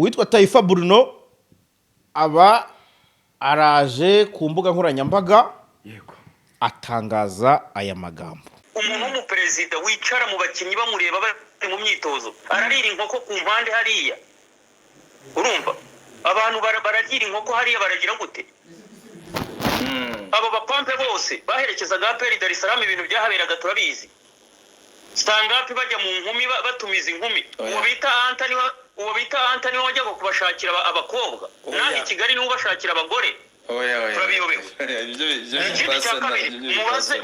uwitwa Taifa Bruno aba araje ku mbuga nkoranyambaga yego atangaza aya magambo. Umuntu w'umuperezida wicara mu bakinnyi bamureba bari mu myitozo ararira inkoko ku mpande hariya, urumva abantu baragira inkoko hariya baragira gute? Abo bapampe bose baherekezaga APR Dar es Salaam, ibintu byahaberaga turabizi. Stangapi bajya mu nkumi batumiza inkumi, uwo bita Antani wajya kubashakira abakobwa, naho i Kigali niho bashakira abagore. Turabiyobewe.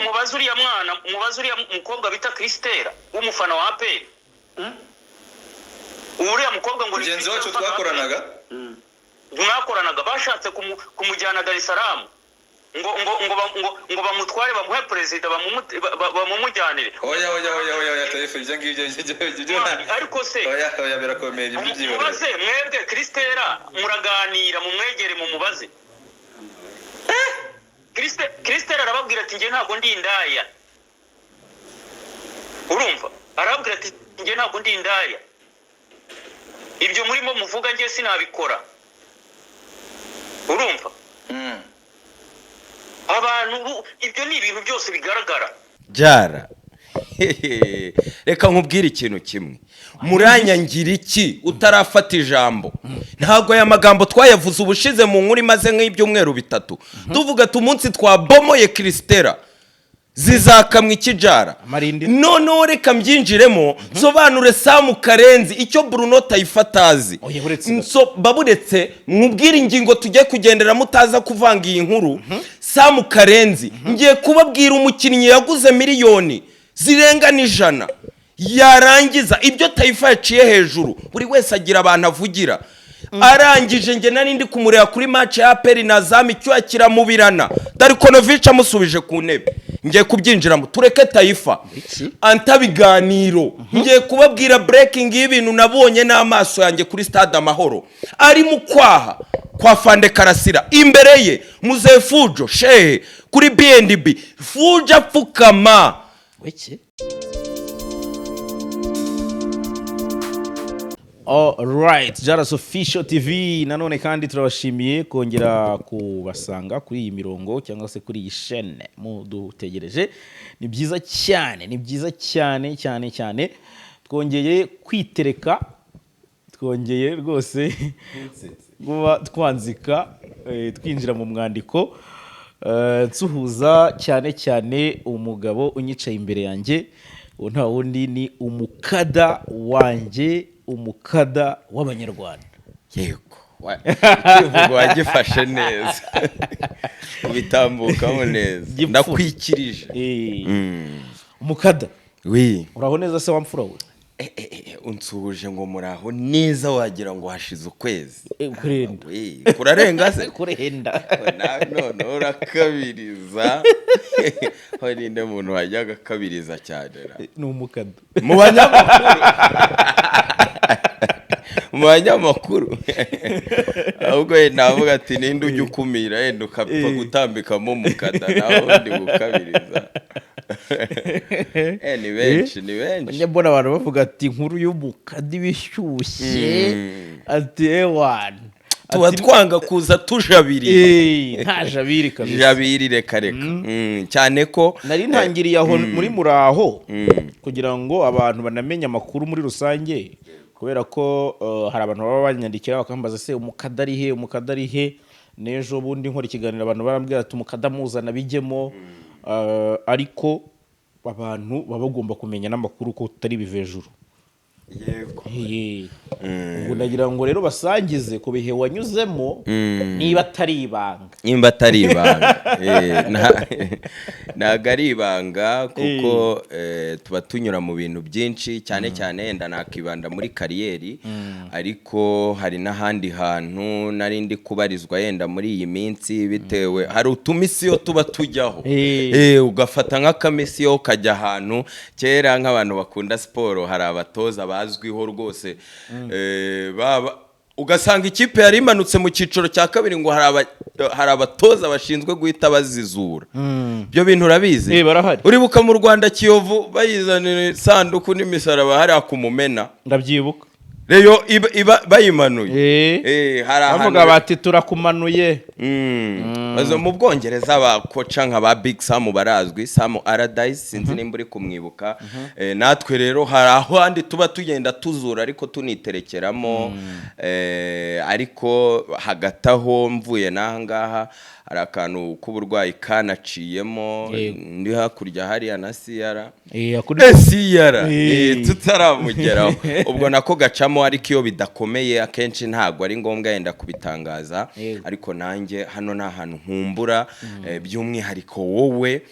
Mubaze uriya mwana, mubaze uriya mukobwa bita Kristera w'umufana wa APR. Uriya mukobwa ngo mugenzi wacu twakoranaga bashatse kumujyana Dar es Salaam ngo bamutware bamuhe perezida bamumujyanire. Oya Taifa ibyo ngibyo ariko se oya birakomeye ibyo byibone. Mubaze mwebwe Kristera muraganira mu mwegere mu mubaze. Kristera arababwira ati nge ntabwo ndi indaya, urumva arababwira ati nge ntabwo ndi indaya, ibyo murimo muvuga nge sinabikora, urumva abantu ibyo ni ibintu byose bigaragara. Jara reka nkubwire ikintu kimwe, muranyangira iki utarafata ijambo? Ntago aya magambo twayavuze ubushize mu nkuru maze nk'ibyumweru bitatu tuvuga tumunsi twabomoye Kristera zizakamwa ikijara. None reka mbyinjiremo sobanure Samu Karenzi icyo Bruno Taifa atazi. Baburetse nkubwire ingingo tujye kugendera mutaza kuvanga iyi nkuru. Samu Karenzi ngiye kubabwira umukinnyi yaguze miliyoni zirenga n'ijana, yarangiza ibyo Taifa yaciye hejuru buri wese agira abantu avugira. Arangije nge nari ndi kumureba kuri match ya APR na Zami cyo akiramubirana Darikonovic amusubije ku ntebe. Ngiye kubyinjiramo tureke Taifa antabiganiro. Ngiye kubabwira breaking y'ibintu nabonye n'amaso yanjye kuri Stade Amahoro, ari mu kwaha kwa Fande Karasira, imbere ye Muze Fujo shehe kuri BNB Fujo apfukama. Weki Alright, Jaras Official TV nanone kandi turabashimiye kongera kubasanga kuri iyi mirongo cyangwa se kuri iyi chaîne mudutegereje. Ni byiza cyane twongeye kwitereka, twongeye rwose kuba twanzika twinjira mu mwandiko tsuhuza cyane umugabo unyicaye imbere yanjye, nta wundi ni umukada wanje, umukada w'abanyarwanda. Yego ikivugo wagifashe neza ubitambukamo neza, ndakwikirije. Umukada uraho neza se wamfura we? Unsuhuje ngo muraho neza wagira ngo hashize ukwezi. Kurenda kurarenga se kurenda none urakabiriza. Hari nde muntu wajyaga kabiriza cyane ni umukada mu banyamakuru ahubwo navuga ati ninde ujya ukumira yenda ukapfa gutambikamo umukada naho ndi gukabiriza. Ni benshi mbona abantu bavuga ati inkuru y'umukada ibishyushye ati ewan tuba twanga kuza tujabiri. Nta jabiri kabisa, jabiri reka cyane ko nari ntangiriye aho muri muraho kugira ngo abantu banamenye amakuru muri rusange, kubera ko hari abantu baba banyandikira bakambaza se umukada ari he. Nejo bundi nkora ikiganiro abantu barambwira ati umukada muzana bijyemo, ariko abantu baba bagomba kumenya n'amakuru ko tutari bivejuru. Yego ubwo ndagira ngo rero basangize ku bihe wanyuzemo, niba atari ibanga. Ntago ari ibanga kuko tuba tunyura mu bintu byinshi cyane yenda nakibanda muri kariyeri, ariko hari n'ahandi hantu nari ndi kubarizwa yenda muri iyi minsi bitewe hari utumisiyo tuba tujyaho. Ugafata nk'akamisiyo ukajya ahantu kera nk'abantu bakunda siporo, hari abatoza bazwiho rwose ugasanga ikipe yari imanutse mu cyiciro cya kabiri ngo hari abatoza bashinzwe guhita bazizura. Byo bintu urabizi uribuka mu Rwanda Kiyovu bayizanira sanduku n'imisaraba hari akumumena. Ndabyibuka reyo iba bayimanuye bavuga bati turakumanuye. Mu Bwongereza abakoca nka ba Big Sam barazwi, Sam Allardyce sinzi nimba uri kumwibuka. Natwe rero hari aho handi tuba tugenda tuzura ariko tuniterekeramo, ariko hagati aho mvuye n'ahangaha hari akantu k'uburwayi kanaciyemo, ndi hakurya hariya na Siyara tutaramugeraho ubwo nako gacamo, ariko iyo bidakomeye akenshi ntabwo ari ngombwa yenda kubitangaza, ariko nanjye hano ni ahantu nkumbura, by'umwihariko wowe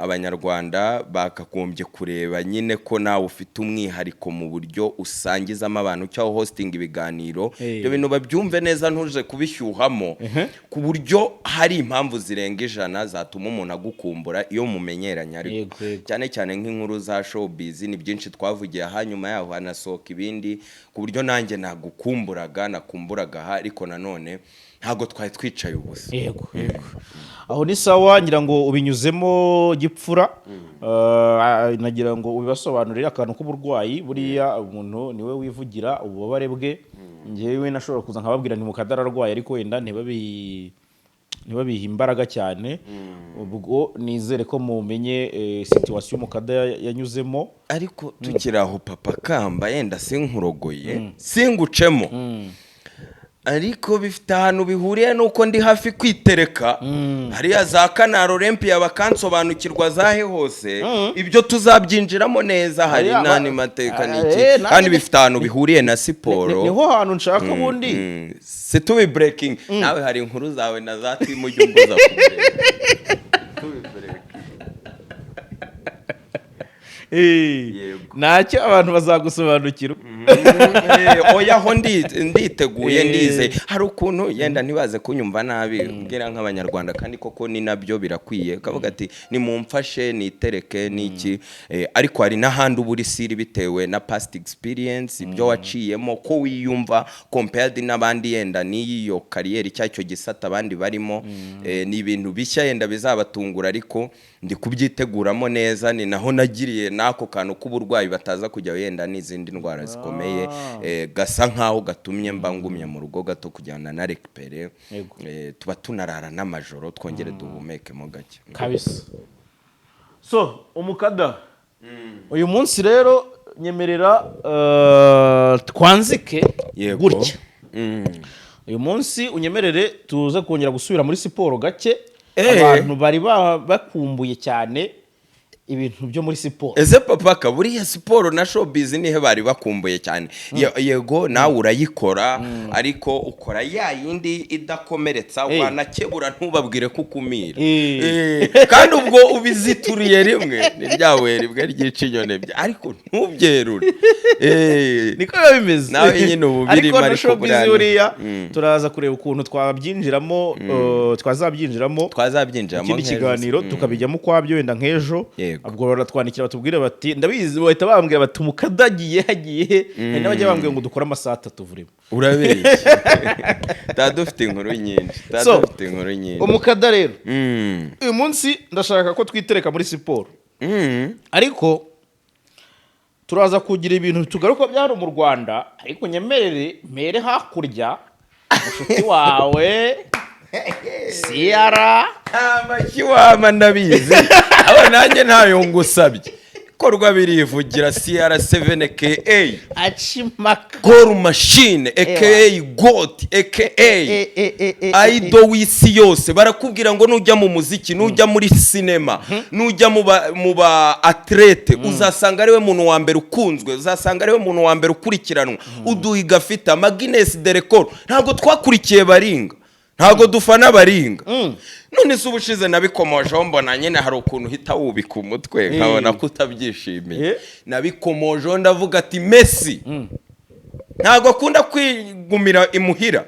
abanyarwanda bakagombye kureba nyine ko nawe ufite umwihariko mu buryo usangizamo abantu cyangwa hosting ibiganiro, ibyo bintu babyumve neza ntuje kubishyuhamo, ku buryo hari impamvu zirenga 100 zatuma umuntu agukumbura iyo mumenyeranye. Ariko cyane cyane nk'inkuru za showbiz ni byinshi twavugiye, hanyuma yaho hanasohoka ibindi, ku buryo nanjye nakumburaga ariko nanone ntago twari twicaye ubusa. Yego aho ni sawa, ngira ngo ubinyuzemo gipfura. Nagira ngo ubibasobanurire akantu k'uburwayi, buriya umuntu niwe wivugira ububabare bwe. Ngewe nashobora kuza nkababwira nti mukadara arwaye, ariko wenda ntibabiha imbaraga cyane. Ubwo nizere ko mumenye situation mukada yanyuzemo. Ariko tukiraho papa Kamba, yenda sinkurogoye singucemo, ariko bifite ahantu bihuriye nuko ndi hafi kwitereka hariya za Kanaro Olympia bakansobanukirwa zahe hose, ibyo tuzabyinjiramo neza. Hari nani mateka niki, kandi bifite ahantu bihuriye na siporo. Niho hantu nshaka ubundi situbi breaking. Nawe hari inkuru zawe na zati mu jumbuza ntacyo abantu bazagusobanukira. Oya ho nditeguye ndize. Hari ukuntu yenda ntibaze kunyumva nabi ubwira nk'abanyarwanda, kandi koko ni nabyo birakwiye, kavuga ati nimumfashe nitereke niki, ariko hari n'ahandi uburi siri bitewe na past experience, ibyo waciyemo ko wiyumva compared n'abandi, yenda n'iyo career cyacyo gisata abandi barimo, ni ibintu bishya yenda bizabatungura, ariko ndi kubyiteguramo neza. Ni naho nagiriye nako kantu k'uburwayi bataza kujya yenda n'izindi ndwara zikomeye, gasa nkaho gatumye mbangumye mu rugo gato kujyana na recupere, tuba tunarara n'amajoro twongere duhumekemo gake kabisa. So umukada uyu munsi rero nyemerera twanzike gutya. Uyu munsi unyemerere tuze kongera gusubira muri siporo gake. Abantu bari bakumbuye cyane ibintu byo muri siporo. Ese papa kaburiya siporo na showbiz nihe bari bakumbuye cyane. Yego nawe urayikora, ariko ukora ya yindi idakomeretsa, wanakebura ntubabwire kukumira. Kandi ubwo ubizituriye rimwe ni ryawe ribwe ry'ikinyone, ariko ntubyerure. Niko bimeze nawe nyine ububiri ariko na showbiz uriya turaza kureba ukuntu twabyinjiramo, twazabyinjiramo ikindi kiganiro tukabijyamo kwabyo wenda nk'ejo. Ubwo baratwandikira batubwire bati ndabizi, bahita bambwira bati umukadagiye hagiye, n'abajya bambwira ngo dukora amasaha 3 vurimo. Urabeshye dufite inkuru nyinshi. Umukada rero uyu munsi ndashaka ko twitereka muri siporo, ariko turaza kugira ibintu tugaruka byaro mu Rwanda, ariko nyemerere mere hakurya mushuti wawe Siyara amashyi wama ndabizi. Aba nanjye ntayo ngusabye, korwa birivugira CR7KA Achimaka Gol Machine aka Goat aka Idol w'isi yose. Barakubwira ngo nujya mu muziki, nujya muri cinema, nujya mu ba athlete, uzasanga ariwe muntu wa mbere ukunzwe, uzasanga ariwe muntu wa mbere ukurikiranwa, uduhiga afite Guinness de record. Ntabwo twakurikiye baringa, ntabwo dufana baringa. None se ubushize nabikomojeho mbona nyine hari ukuntu hita wubika umutwe nkabona ko utabyishimiye. Nabikomojeho ndavuga ati Messi ntabwo akunda kwigumira imuhira,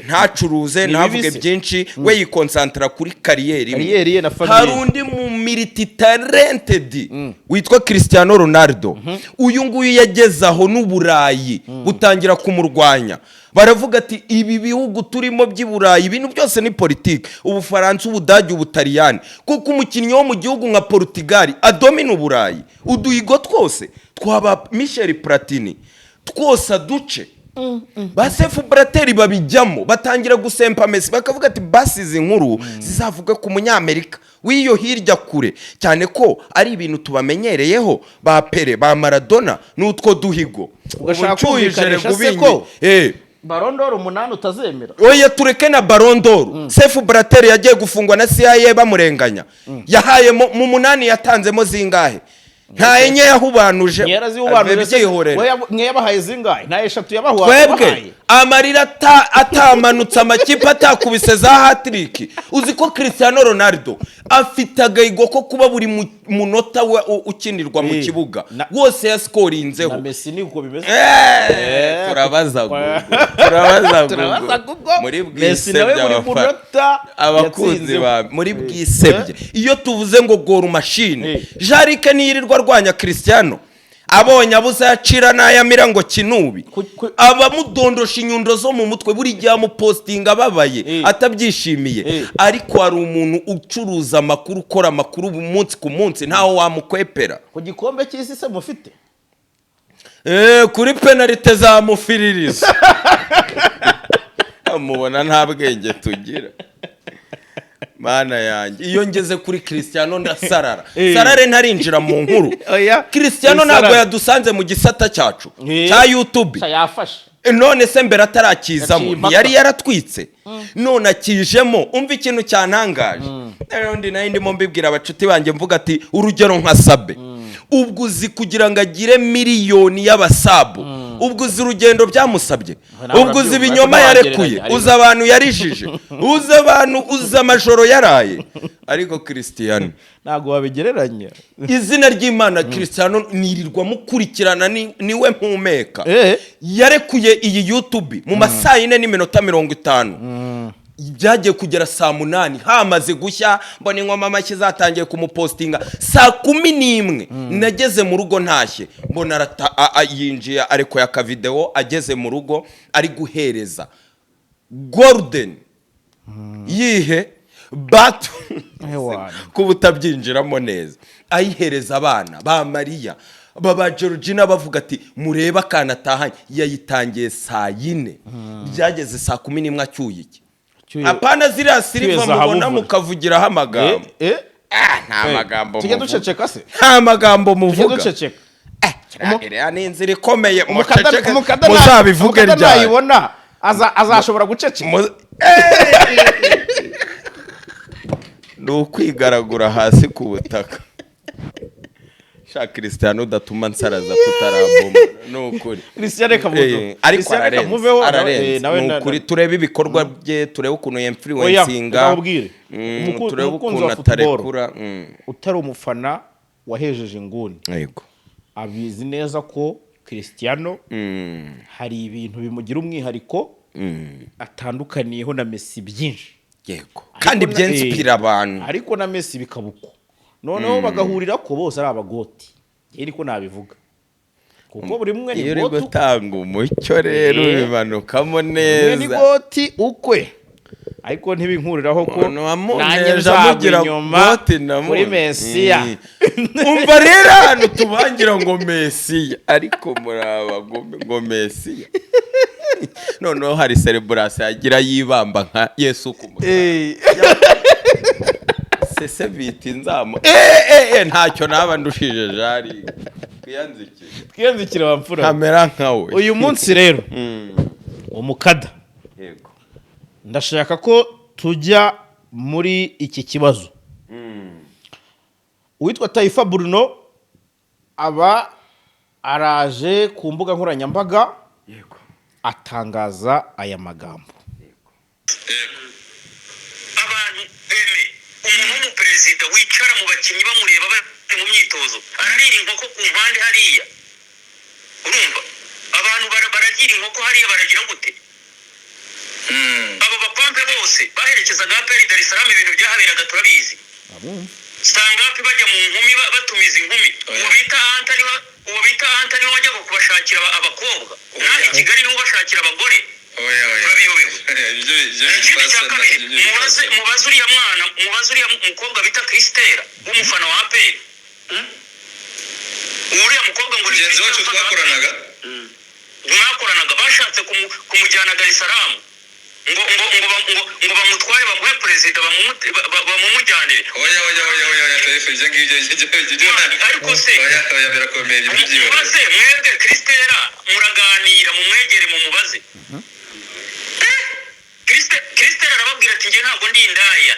ntacuruze ntavuge byinshi, we yikonsantra kuri kariyeri ye na famille. Hari undi mu multi talented witwa Cristiano Ronaldo. Uyu nguyu yagezaho n'Uburayi butangira kumurwanya. Baravuga ati ibi bihugu turimo by'Iburayi ibintu byose ni politike, Ubufaransa, Ubudage, Ubutaliyani, kuko umukinnyi wo mu gihugu nka Portugal adomina Uburayi. Uduhigo twose twaba Michel Platini, twose aduce ba sefu burateri babijyamo batangira gusempa Messi bakavuga ati basize inkuru zizavuga ku munyamerika w'iyo hirya kure cyane ko ari ibintu tubamenyereyeho ba Pele ba Maradona n'utwo duhigo ugashaka kumvikanisha se ko Ballon d'Or 8 utazemera oya tureke na Ballon d'Or sefu burateri yagiye gufungwa na CIA bamurenganya yahaye mu 8 yatanzemo zingahe nta enye yahubanuje mwe yabahaye zingahe nta eshatu yabahuye twebwe amarira atamanutse amakipe atakubise za hat-trick uzi ko Cristiano Ronaldo afite agahigo ko kuba buri munota we ukinirwa mu kibuga wose yaskorinzeho na Messi ni uko bimeze turabaza muri bwisebye abakunzi ba muri bwisebye iyo tuvuze ngo gora machine Jarike niyirirwa rwanya Cristiano abonye abuza yacira nayamira ngo kinubi abamudondosha inyundo zo mu mutwe buri gihe amupostinga ababaye atabyishimiye ariko hari umuntu ucuruza amakuru ukora amakuru umunsi ku munsi ntaho wamukwepera ku gikombe cy'isi se mufite kuri penalite za mufiririzo amubona nta bwenge tugira mana yanjye iyo ngeze kuri Cristiano ndasarara sarare ntarinjira mu nkuru Cristiano ntabwo yadusanze mu gisata cyacu cya YouTube yafashe none se mbere atarakizamo yari yaratwitse none akijemo umva ikintu cyantangaje ndi nayo ndimo mbibwira abacuti banjye mvuga ati urugero nka Sabe ubwo uzi kugira ngo agire miliyoni y'abasabu ubwo uzi urugendo byamusabye ubwo uzi ibinyoma yarekuye uzi abantu yarijije uzi amajoro yaraye ariko Cristiano ntago wabigereranya izina ry'Imana Cristiano nirirwa mukurikirana niwe mpumeka yarekuye iyi YouTube mu masaha 4:50 byagiye kugera saa 8 hamaze gushya mbona ingoma amashyi zatangiye kumupostinga saa 11 nageze mu rugo ntashye mbona yinjiye ariko ya video ageze mu rugo ari guhereza golden yihe batu kubutabyinjiramo neza ayihereza abana ba Maria baba Georgina bavuga ati mureba kana tahanye yayitangiye saa 4 byageze saa 11 acyuye iki apana ziriya siliva mubona mukavugiraho amagambo nta magambo tujye duceceka se nta magambo muvuga duceceka iriya ni inzira ikomeye umukada muzabivuge ryayibona azashobora guceceka ni ukwigaragura hasi ku butaka sha Cristiano udatuma nsaraza tutaraboma nukuri Cristiano reka muve ariko ararenze nukuri turebe ibikorwa bye turebe ukuntu influencinga turebe ukuntu atarekura utari umufana wahejeje inguni yego abizi neza ko Cristiano hari ibintu bimugira umwihariko atandukaniyeho na Messi byinshi yego kandi byenspira abantu ariko na Messi bikabuko noneho bagahurira ko bose ari abagoti ariko nabivuga kuko buri mwe ni gotu gutanga umucyo rero bimanukamo neza ni goti ukwe ariko ntibinkuriraho ko nanjye nzamugira goti muri Mesiya umva rero hano tubangira ngo Mesiya ariko muraba ngo Mesiya noneho hari celebration yagira yibamba nka Yesu ku musaraba sese biti nzamo ntacyo naba ndushije jari twiyanzikire wamfura kamera nkawe uyu munsi rero umukada yego ndashaka ko tujya muri iki kibazo uwitwa Taifa Bruno aba araje ku mbuga nkoranyambaga yego atangaza aya magambo umuntu w'umuperezida wicara mu bakinnyi bamureba bari mu myitozo ararira inkoko ku mpande hariya urumva abantu baragira inkoko hariya baragira gute abo bapampe bose baherekezaga APR Dar es Salaam ibintu byahaberaga turabizi Stangapi bajya mu nkumi batumiza inkumi uwo bita Antani wajyaga kubashakira abakobwa naho i Kigali niho bashakira abagore mubaze uriya mwana mubaze uriya mukobwa bita Christella w'umufana wa APR uriya mukobwa ngo mugenzi wacu twakoranaga bamuzanaga bashatse kumujyana Dar es Salaam ngo bamutware bamuhe perezida bamumujyanire. Oya Taifa ibyo ngibyo ariko se oya birakomeye ibyo byibura. Mubaze mwebwe Kristera muraganira mumwegere mumubaze. Kristera arababwira ati nge ntabwo ndi indaya.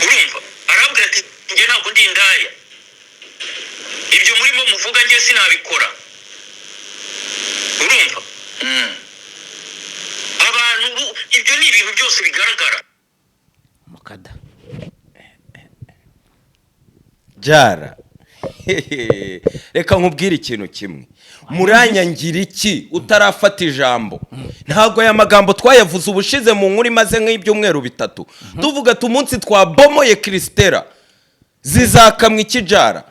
Urumva arababwira ati nge ntabwo ndi indaya. Ibyo murimo muvuga nge sinabikora. Urumva abantu ibyo ni ibintu byose bigaragara. mukada jara reka nkubwire ikintu kimwe, muranyangira iki utarafata ijambo? ntabwo aya magambo twayavuze ubushize mu nkuru imaze nk'ibyumweru bitatu tuvuga ati umunsi twabomoye Kristera zizakamwa ikijara.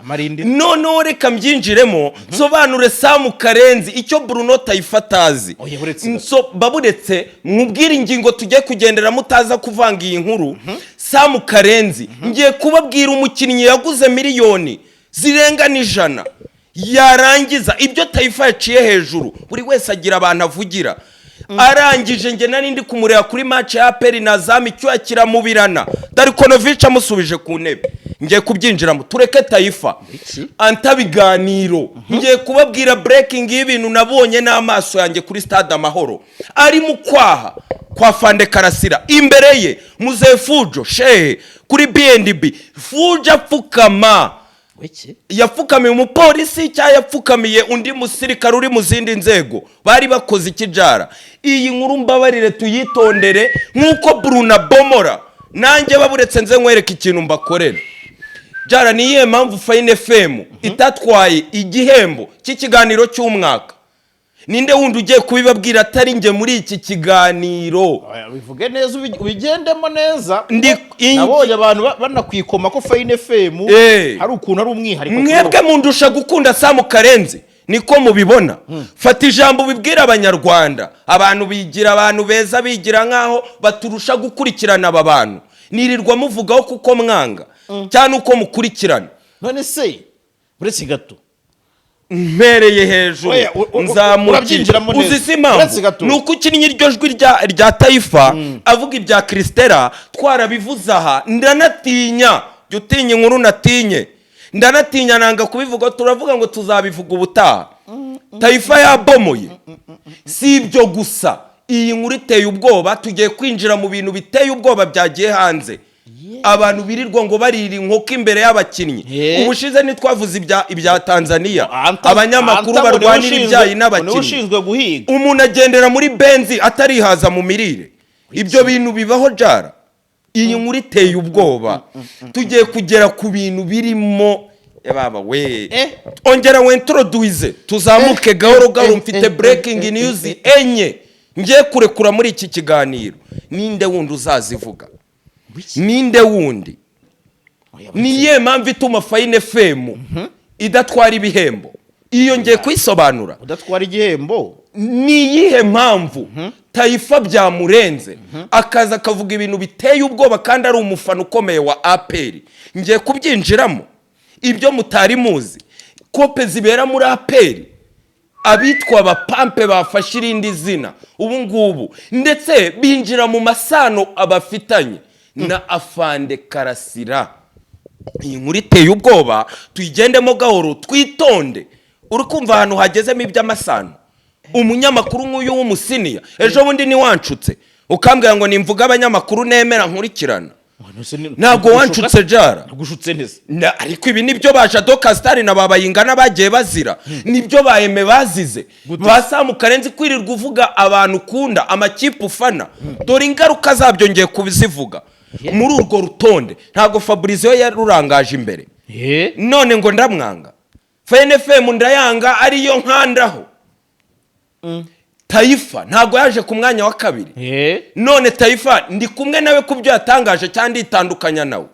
noneho reka mbyinjiremo nsobanure Samu Karenzi icyo Bruno Taifa atazi. baburetse mwubwire ingingo tujye kugendera mutaza kuvanga iyi nkuru. Samu Karenzi ngiye kubabwira umukinnyi yaguze miliyoni zirenga n'ijana, yarangiza ibyo Taifa yaciye hejuru buri wese agira abantu avugira. arangije nge nari ndi kumureba kuri match ya APR na Zami cyo kiramubirana Darikonovic amusubije ku ntebe. ngiye kubyinjiramo tureke Taifa antabiganiro. ngiye kubabwira breaking y'ibintu nabonye n'amaso yanjye kuri Stade Amahoro. ari mu kwaha kwa Fande Karasira, imbere ye Muze Fujo shehe kuri BNB. Fujo apfukama, yapfukamiye umupolisi cyangwa yapfukamiye undi musirikare uri mu zindi nzego, bari bakoze ikijara. iyi nkuru mbabarire tuyitondere nk'uko Bruna bomora, nanjye baburetse nze nkwereka ikintu mbakorera. jara niye mpamvu Fine FM itatwaye igihembo cy'ikiganiro cy'umwaka? ninde wundi ugiye kubibabwira atari nge muri iki kiganiro? bivuge neza ubigendemo neza. nabonye abantu banakwikoma ko Fine FM hari ukuntu ari umwihariko. mwebwe mundusha gukunda Samu Karenzi niko mubibona. fata ijambo ubibwira abanyarwanda. abantu bigira abantu beza, bigira nkaho baturusha gukurikirana aba bantu. nirirwa muvugaho kuko mwanga cyane uko mukurikirana. none se uretse gato mpereye hejuru nzamukira uzisimamu nuko ukinnye iryo jwi rya Taifa avuga ibya Kristera twarabivuze aha. ndanatinya jya utinya inkuru natinye, ndanatinya nanga kubivuga. turavuga ngo tuzabivuga ubutaha. Taifa yabomoye. si ibyo gusa, iyi nkuru iteye ubwoba. tugiye kwinjira mu bintu biteye ubwoba byagiye hanze. abantu birirwa ngo barira inkoko imbere y'abakinnyi. ubushize ntitwavuze ibya Tanzania, abanyamakuru barwanira ibyayi n'abakinnyi. umuntu agendera muri benzi atarihaza mu mirire. ibyo bintu bibaho jara. iyi nkuru iteye ubwoba. tugiye kugera ku bintu birimo baba we. ongera wentroduize tuzamuke gahoro gahoro. mfite breaking news enye ngiye kurekura muri iki kiganiro. ninde wundi uzazivuga? ninde wundi? niye mpamvu ituma Fine FM idatwara ibihembo? iyo ngiye kwisobanura. udatwara igihembo niyihe mpamvu Taifa byamurenze akaza akavuga ibintu biteye ubwoba kandi ari umufana ukomeye wa APR? ngiye kubyinjiramo. ibyo mutari muzi kope zibera muri APR, abitwa abapampe bafashe irindi zina ubu ngubu, ndetse binjira mu masano abafitanye na Afande Karasira. iyi nkuru iteye ubwoba, tuyigendemo gahoro twitonde. uri kumva ahantu hagezemo iby'amasano. umunyamakuru nk'uyu w'umusiniya ejo bundi ni wanshutse ukambwira ngo nimvuga abanyamakuru nemera nkurikirana. ntabwo wanshutse jara. gushutse neza. ariko ibi nibyo baje Dokastari na babayingana bagiye bazira. nibyo bayeme bazize. ba Samu Karenzi kwirirwa uvuga abantu ukunda, amakipe ufana. dore ingaruka zabyo ngiye kubizivuga. muri urwo rutonde ntabwo Fabrizio yarurangaje imbere. none ngo ndamwanga. Fine FM ndayanga ariyo nkandaho. Taifa ntabwo yaje ku mwanya wa kabiri. none Taifa ndi kumwe nawe kubyo yatangaje cyangwa itandukanya nawe?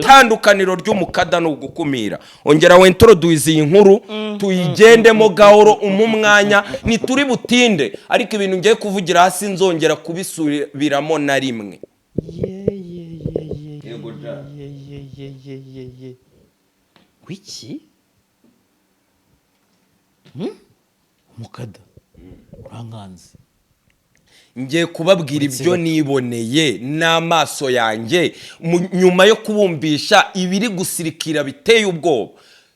tandukaniro ry'umukada no gukumira. ongera wentroduize iyi nkuru tuyigendemo gahoro umwanya nituri butinde, ariko ibintu ngiye kuvugira hasi nzongera kubisubiramo na rimwe. wiki umukada urankanze ngiye kubabwira ibyo niboneye n'amaso yanjye nyuma yo kubumbisha ibiri gusirikira biteye ubwoba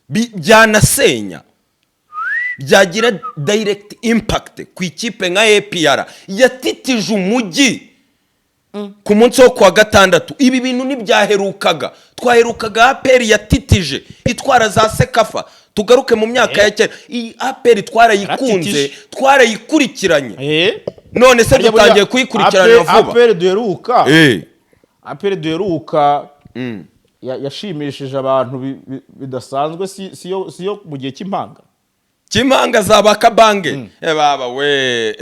byanasenya byagira direct impact ku ikipe nka APR yatitije umujyi ku munsi wo kuwa gatandatu. Ibi bintu ntibyaherukaga, twaherukaga APR yatitije itwara za Sekafa. Tugaruke mu myaka ya kera, iyi APR twarayikunze, twarayikurikiranye, none se dutangiye kuyikurikirana vuba. APR duheruka yashimishije abantu bidasanzwe, siyo mu gihe cy'impanga za Bakabange. Baba we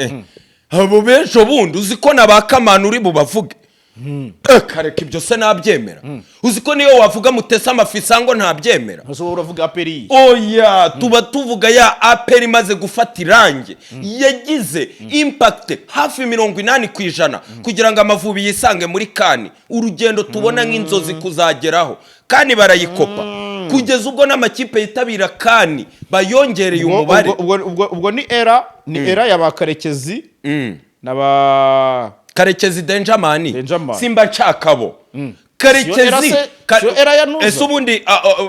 abo benshi bundi uzi ko nabakamana uri bubavuge kareka ibyo se nabyemera. Uzi ko niyo wavuga Mutesa Amafisa ngo ntabyemera, uravuga APR. Oya, tuba tuvuga ya APR imaze gufata irange, yagize impact hafi 80% kugira ngo Amavubi yisange muri kani. Urugendo tubona nk'inzozi kuzageraho, kani barayikopa kugeza ubwo n'amakipe yitabira kani bayongereye umubare. Ubwo ni era y'abakarekezi n'aba Karekezi Denjamani Simba Nshakabo. Karekezi ese ubundi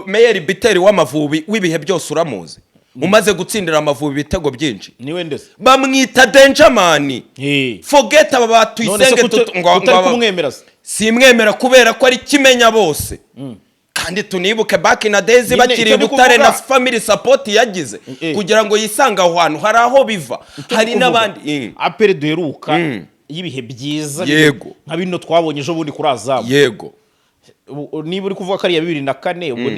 Meyer Biteri w'Amavubi w'ibihe byose uramuzi, umaze gutsindira Amavubi ibitego byinshi, niwe ndese bamwita Denjamani. Forget aba batuyisenge ngo simwemera kubera ko ari kimenya bose. Kandi tunibuke back in days bakiri Butare na family support yagize kugira ngo yisanga aho hantu hari aho biva. Hari n'abandi APR duheruka yibihe byiza nka bino twabonye ejo bundi kuri Azamu. Yego, niba uri kuvuga ko ari ya 2004 ubwo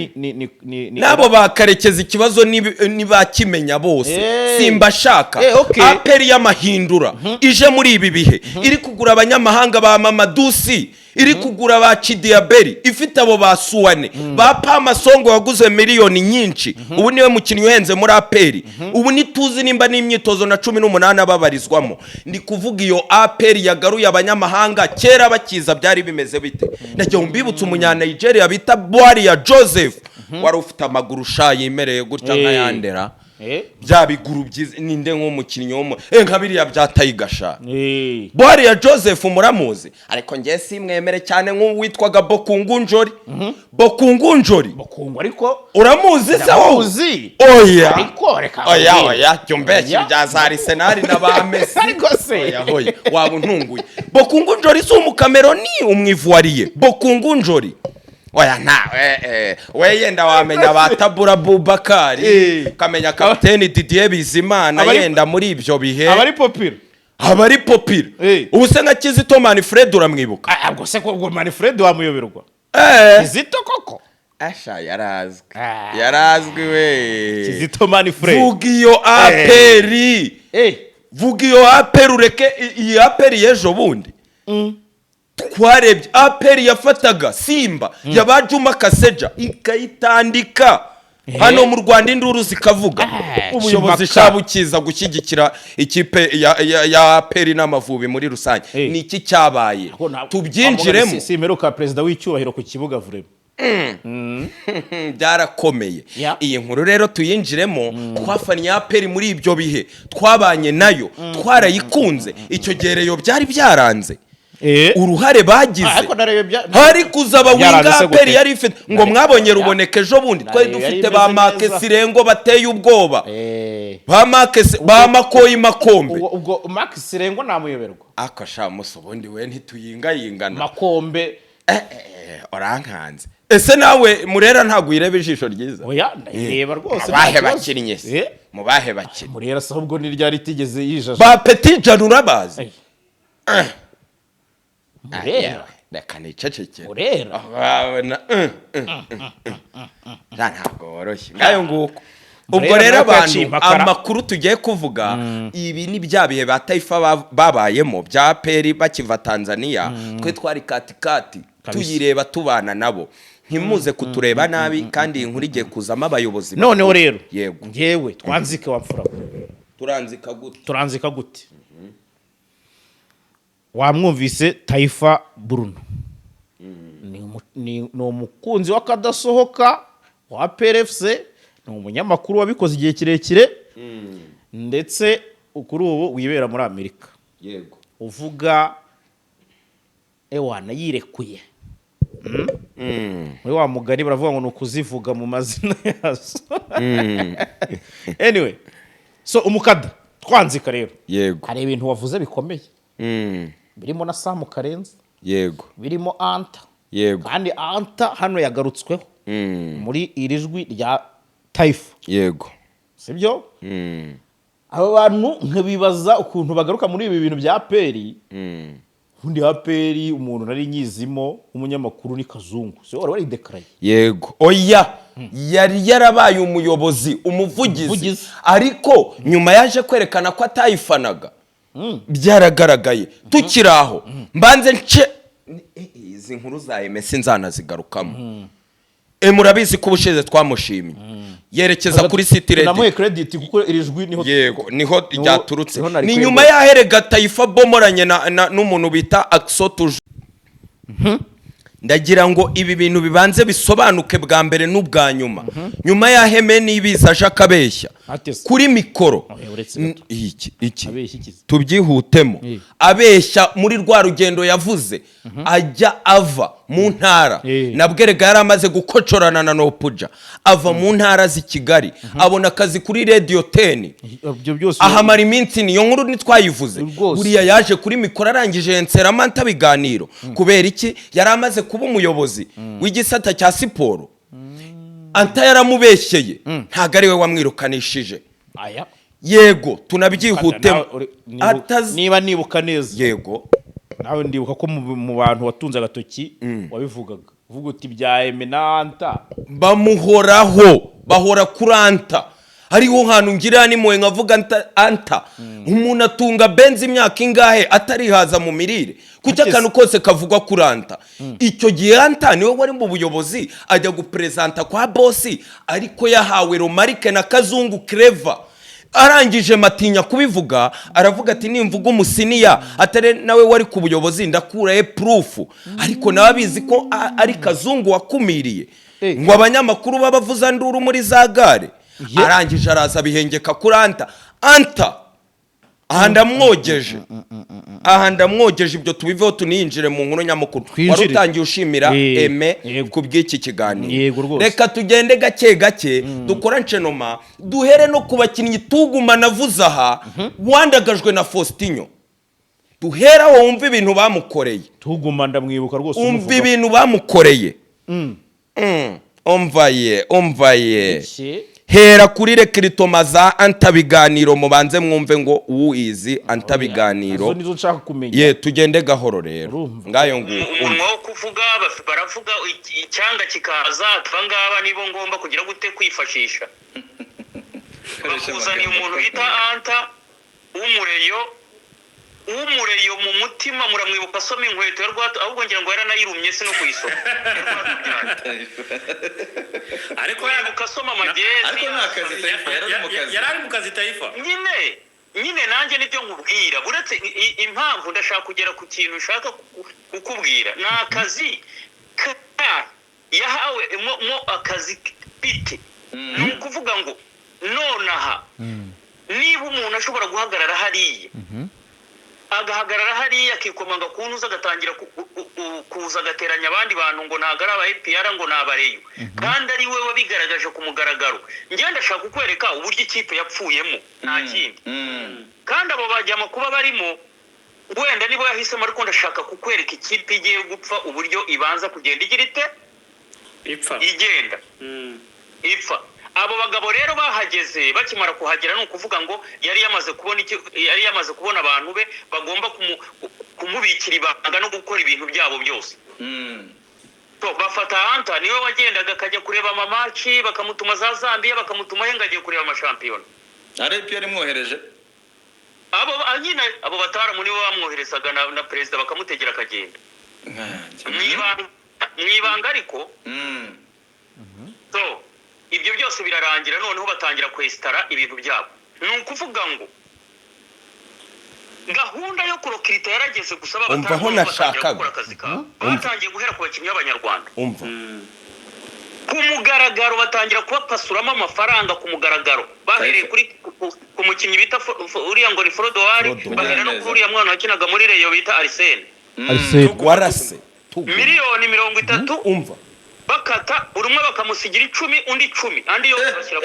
ni nabo bakarekeza ikibazo nibakimenya bose. Simba shaka APR y'amahindura ije muri ibi bihe iri kugura abanyamahanga ba Mamadusi, iri kugura ba Chidiaberi, ifite abo basuwane ba Pama Songo waguze miliyoni nyinshi. Ubu niwe mukinnyi uhenze muri APR. Ubu nituzi nimba n'imyitozo na 18 ababarizwamo. Ndi kuvuga iyo APR yagaruye abanyamahanga kera bakiza byari bimeze bite. Najya mbibutsa umunya Nigeria bita Boaria Joseph wari ufite amaguru shayemereye gutya nka yandera. Bya biguru byiza ninde nk'umukinnyi wo nkabiriya byatayigasha. Boaria Joseph muramuzi, ariko ngiye simwemere cyane nk'uwitwaga Bokungunjori. Bokungunjori ariko uramuzi se wowe? Oya ariko reka oya cyumbeki bya za Arsenal na ba Messi ariko se oya waba untunguye. Bokungunjori si umukameroni umwivuariye. Bokungunjori oya we yenda wamenya batabura Bubakari, kamenya kapiteni Didier Bizimana yenda muri ibyo bihe abari popira. Ubu se nka Kizito Manfred uramwibuka? Ubwo se ko Manfred wamuyoberwa Kizito koko asha yarazwi we Kizito Manfred. Vuga iyo APR vuga iyo APR ureke iyi APR yejo bundi twarebye APR yafataga Simba yabajuma Kaseja ikayitandika hano mu Rwanda induru zikavuga. Ubuyobozi shabukiza gushyigikira ikipe ya APR n'Amavubi muri rusange. Ni iki cyabaye tubyinjiremo? Simeruka president w'icyubahiro ku kibuga vurema byarakomeye. Iyi nkuru rero tuyinjiremo. Twafanye APR muri ibyo bihe, twabanye nayo, twarayikunze. Icyo gereyo byari byaranze uruhare bagize. Hari kuzaba winga APR yari ifite ngo mwabonye ruboneke ejo bundi twari dufite ba Make Sirengo bateye ubwoba, ba Make ba Makoyi Makombe. Ubwo Make Sirengo namuyoberwa akasha muso bundi we ntituyingayingana Makombe orankanze. Ese nawe Murera ntago irebe ijisho ryiza? Oya ndayireba rwose. Bahe bakinnye se mu bahe bakinnye Murera se ubwo ni ryari tigeze yijaje ba Petit Janura bazi Murera reka niceceke Murera ntabwo woroshye ngayo nguko. Ubwo rero abantu amakuru tugiye kuvuga ibi ni bya bihe ba Taifa babayemo bya APR bakiva Tanzania. Twe twari katikati tuyireba tubana nabo, ntimuze kutureba nabi kandi inkuru igiye kuzamo abayobozi. Noneho rero yego ngewe twanzike wapfura turanzika gute wamwumvise Taifa Bruno ni umukunzi w'akadasohoka wa PRFC, ni umunyamakuru wabikoze igihe kirekire ndetse kuri ubu wibera muri Amerika yego uvuga ewana yirekuye muri wa mugani baravuga ngo ni ukuzivuga mu mazina yazo anyway so umukada twanzika rero yego hari ibintu wavuze bikomeye birimo na Samu Karenzi yego birimo Anta yego kandi Anta hano yagarutsweho muri iri jwi rya Taifa yego sibyo aba bantu nkabibaza ukuntu bagaruka muri ibi bintu bya peri ubundi ya peri umuntu nari nyizimo umunyamakuru ni Kazungu so wari dekaraye yego oya yari yarabaye umuyobozi umuvugizi ariko nyuma yaje kwerekana ko atayifanaga byaragaragaye tukiraho mbanze nce izi nkuru za MS nzanazigarukamo murabizi ko ubushize twamushimye yerekeza kuri City Radio namuhe credit kuko iri jwi niho ryaturutse ni nyuma yaherega Taifa bomoranye n'umuntu bita Axotuj ndagira ngo ibi bintu bibanze bisobanuke bwa mbere n'ubwa nyuma nyuma ya heme nibiza aje akabeshya kuri mikoro iki tubyihutemo abeshya muri rwa rugendo yavuze ajya ava mu ntara nabwerega yari amaze gukocorana na Nopuja ava mu ntara z'i Kigali abona akazi kuri Radio 10 ahamara iminsi niyo nkuru ntitwayivuze buriya yaje kuri mikoro arangije Nseramanta biganiro kubera iki yari amaze kuba umuyobozi w'igisata cya siporo Anta yaramubeshyeye ntago ari we wamwirukanishije yego tunabyihutemo niba nibuka neza yego nawe ndibuka ko mu bantu watunze agatoki wabivugaga uvuga uti bya Eminanta bamuhoraho bahora kuri Anta hariho hantu ngira ni mwe nkavuga Anta umuntu atunga benzi imyaka ingahe atarihaza mu mirire kuki akantu kose kavugwa kuri Anta icyo gihe Anta niwe wari mu buyobozi ajya gupresenta kwa bossi ariko yahawe Romarike na Kazungu Clever arangije Matinya kubivuga aravuga ati nimvuga umusiniya atare nawe wari ku buyobozi ndakuraye proof ariko nawe abizi ko ari Kazungu wakumiriye ngo abanyamakuru babavuza nduru muri za gare arangije araza bihengeka kuri Anta aha ndamwogeje ibyo tubiveho tuninjire mu nkuru nyamukuru wari utangiye ushimira Eme ku bw'iki kiganiro reka tugende gake gake dukora nshenoma duhere no ku bakinnyi tuguma navuze aha wandagajwe na Faustinho duhera aho wumva ibintu bamukoreye tuguma ndamwibuka rwose umva ibintu bamukoreye umvaye hera kuri rekritoma za Anta biganiro mubanze mwumve ngo uwizi Anta biganiro nizo nshaka kumenya ye tugende gahoro rero ngayo umunwa wo kuvuga baravuga icyanga kikaza twangaba nibo ngomba kugira gute kwifashisha bakuzaniye umuntu bita Anta umureyo mu mutima muramwibuka asoma inkweto ya Rwata ahubwo ngira ngo yaranayirumye se no kuyisoma ariko yibuka asoma amagezi ariko nakazi Taifa yarari mu kazi Taifa nyine nanjye nibyo nkubwira buretse impamvu ndashaka kugera ku kintu ushaka kukubwira ni akazi yahawe mo akazi bite ni ukuvuga ngo nonaha niba umuntu ashobora guhagarara hariya agahagarara hariya akikomanga ku ntuza agatangira kuza agateranya abandi bantu ngo ntago ari aba APR ngo ni abareyo kandi ari we wabigaragaje ku mugaragaro njye ndashaka kukwereka uburyo ikipe yapfuyemo nta kindi kandi abo bajyama kuba barimo wenda nibo yahisemo ariko ndashaka kukwereka ikipe igiye gupfa uburyo ibanza kugenda igira ite igenda ipfa abo bagabo rero bahageze bakimara kuhagera no kuvuga ngo yari yamaze kubona abantu be bagomba kumubikira ibanga no gukora ibintu byabo byose to bafata Anta niwe wagendaga akajya kureba amamaci bakamutuma za Zambia bakamutuma hengagiye kureba amashampiyona RPR mwohereje abo batara muri bo bamwoherezaga na president bakamutegera akagenda mwibanga ariko so ibyo byose birarangira noneho batangira kwestara ibintu byabo ni ukuvuga ngo gahunda yo kurokirita yarageze gusaba abatangiye gukora akazi kabo batangiye guhera ku bakinnyi b'Abanyarwanda umva ku mugaragaro batangira kubapasuramo amafaranga ku mugaragaro bahereye kuri ku mukinnyi bita uriya ngo ni Frodowari bahera no kuri uriya mwana wakinaga muri Rayon bita Arsene warase miliyoni 30 umva bakata buri umwe bakamusigira 10 undi 10 andi yo bashyira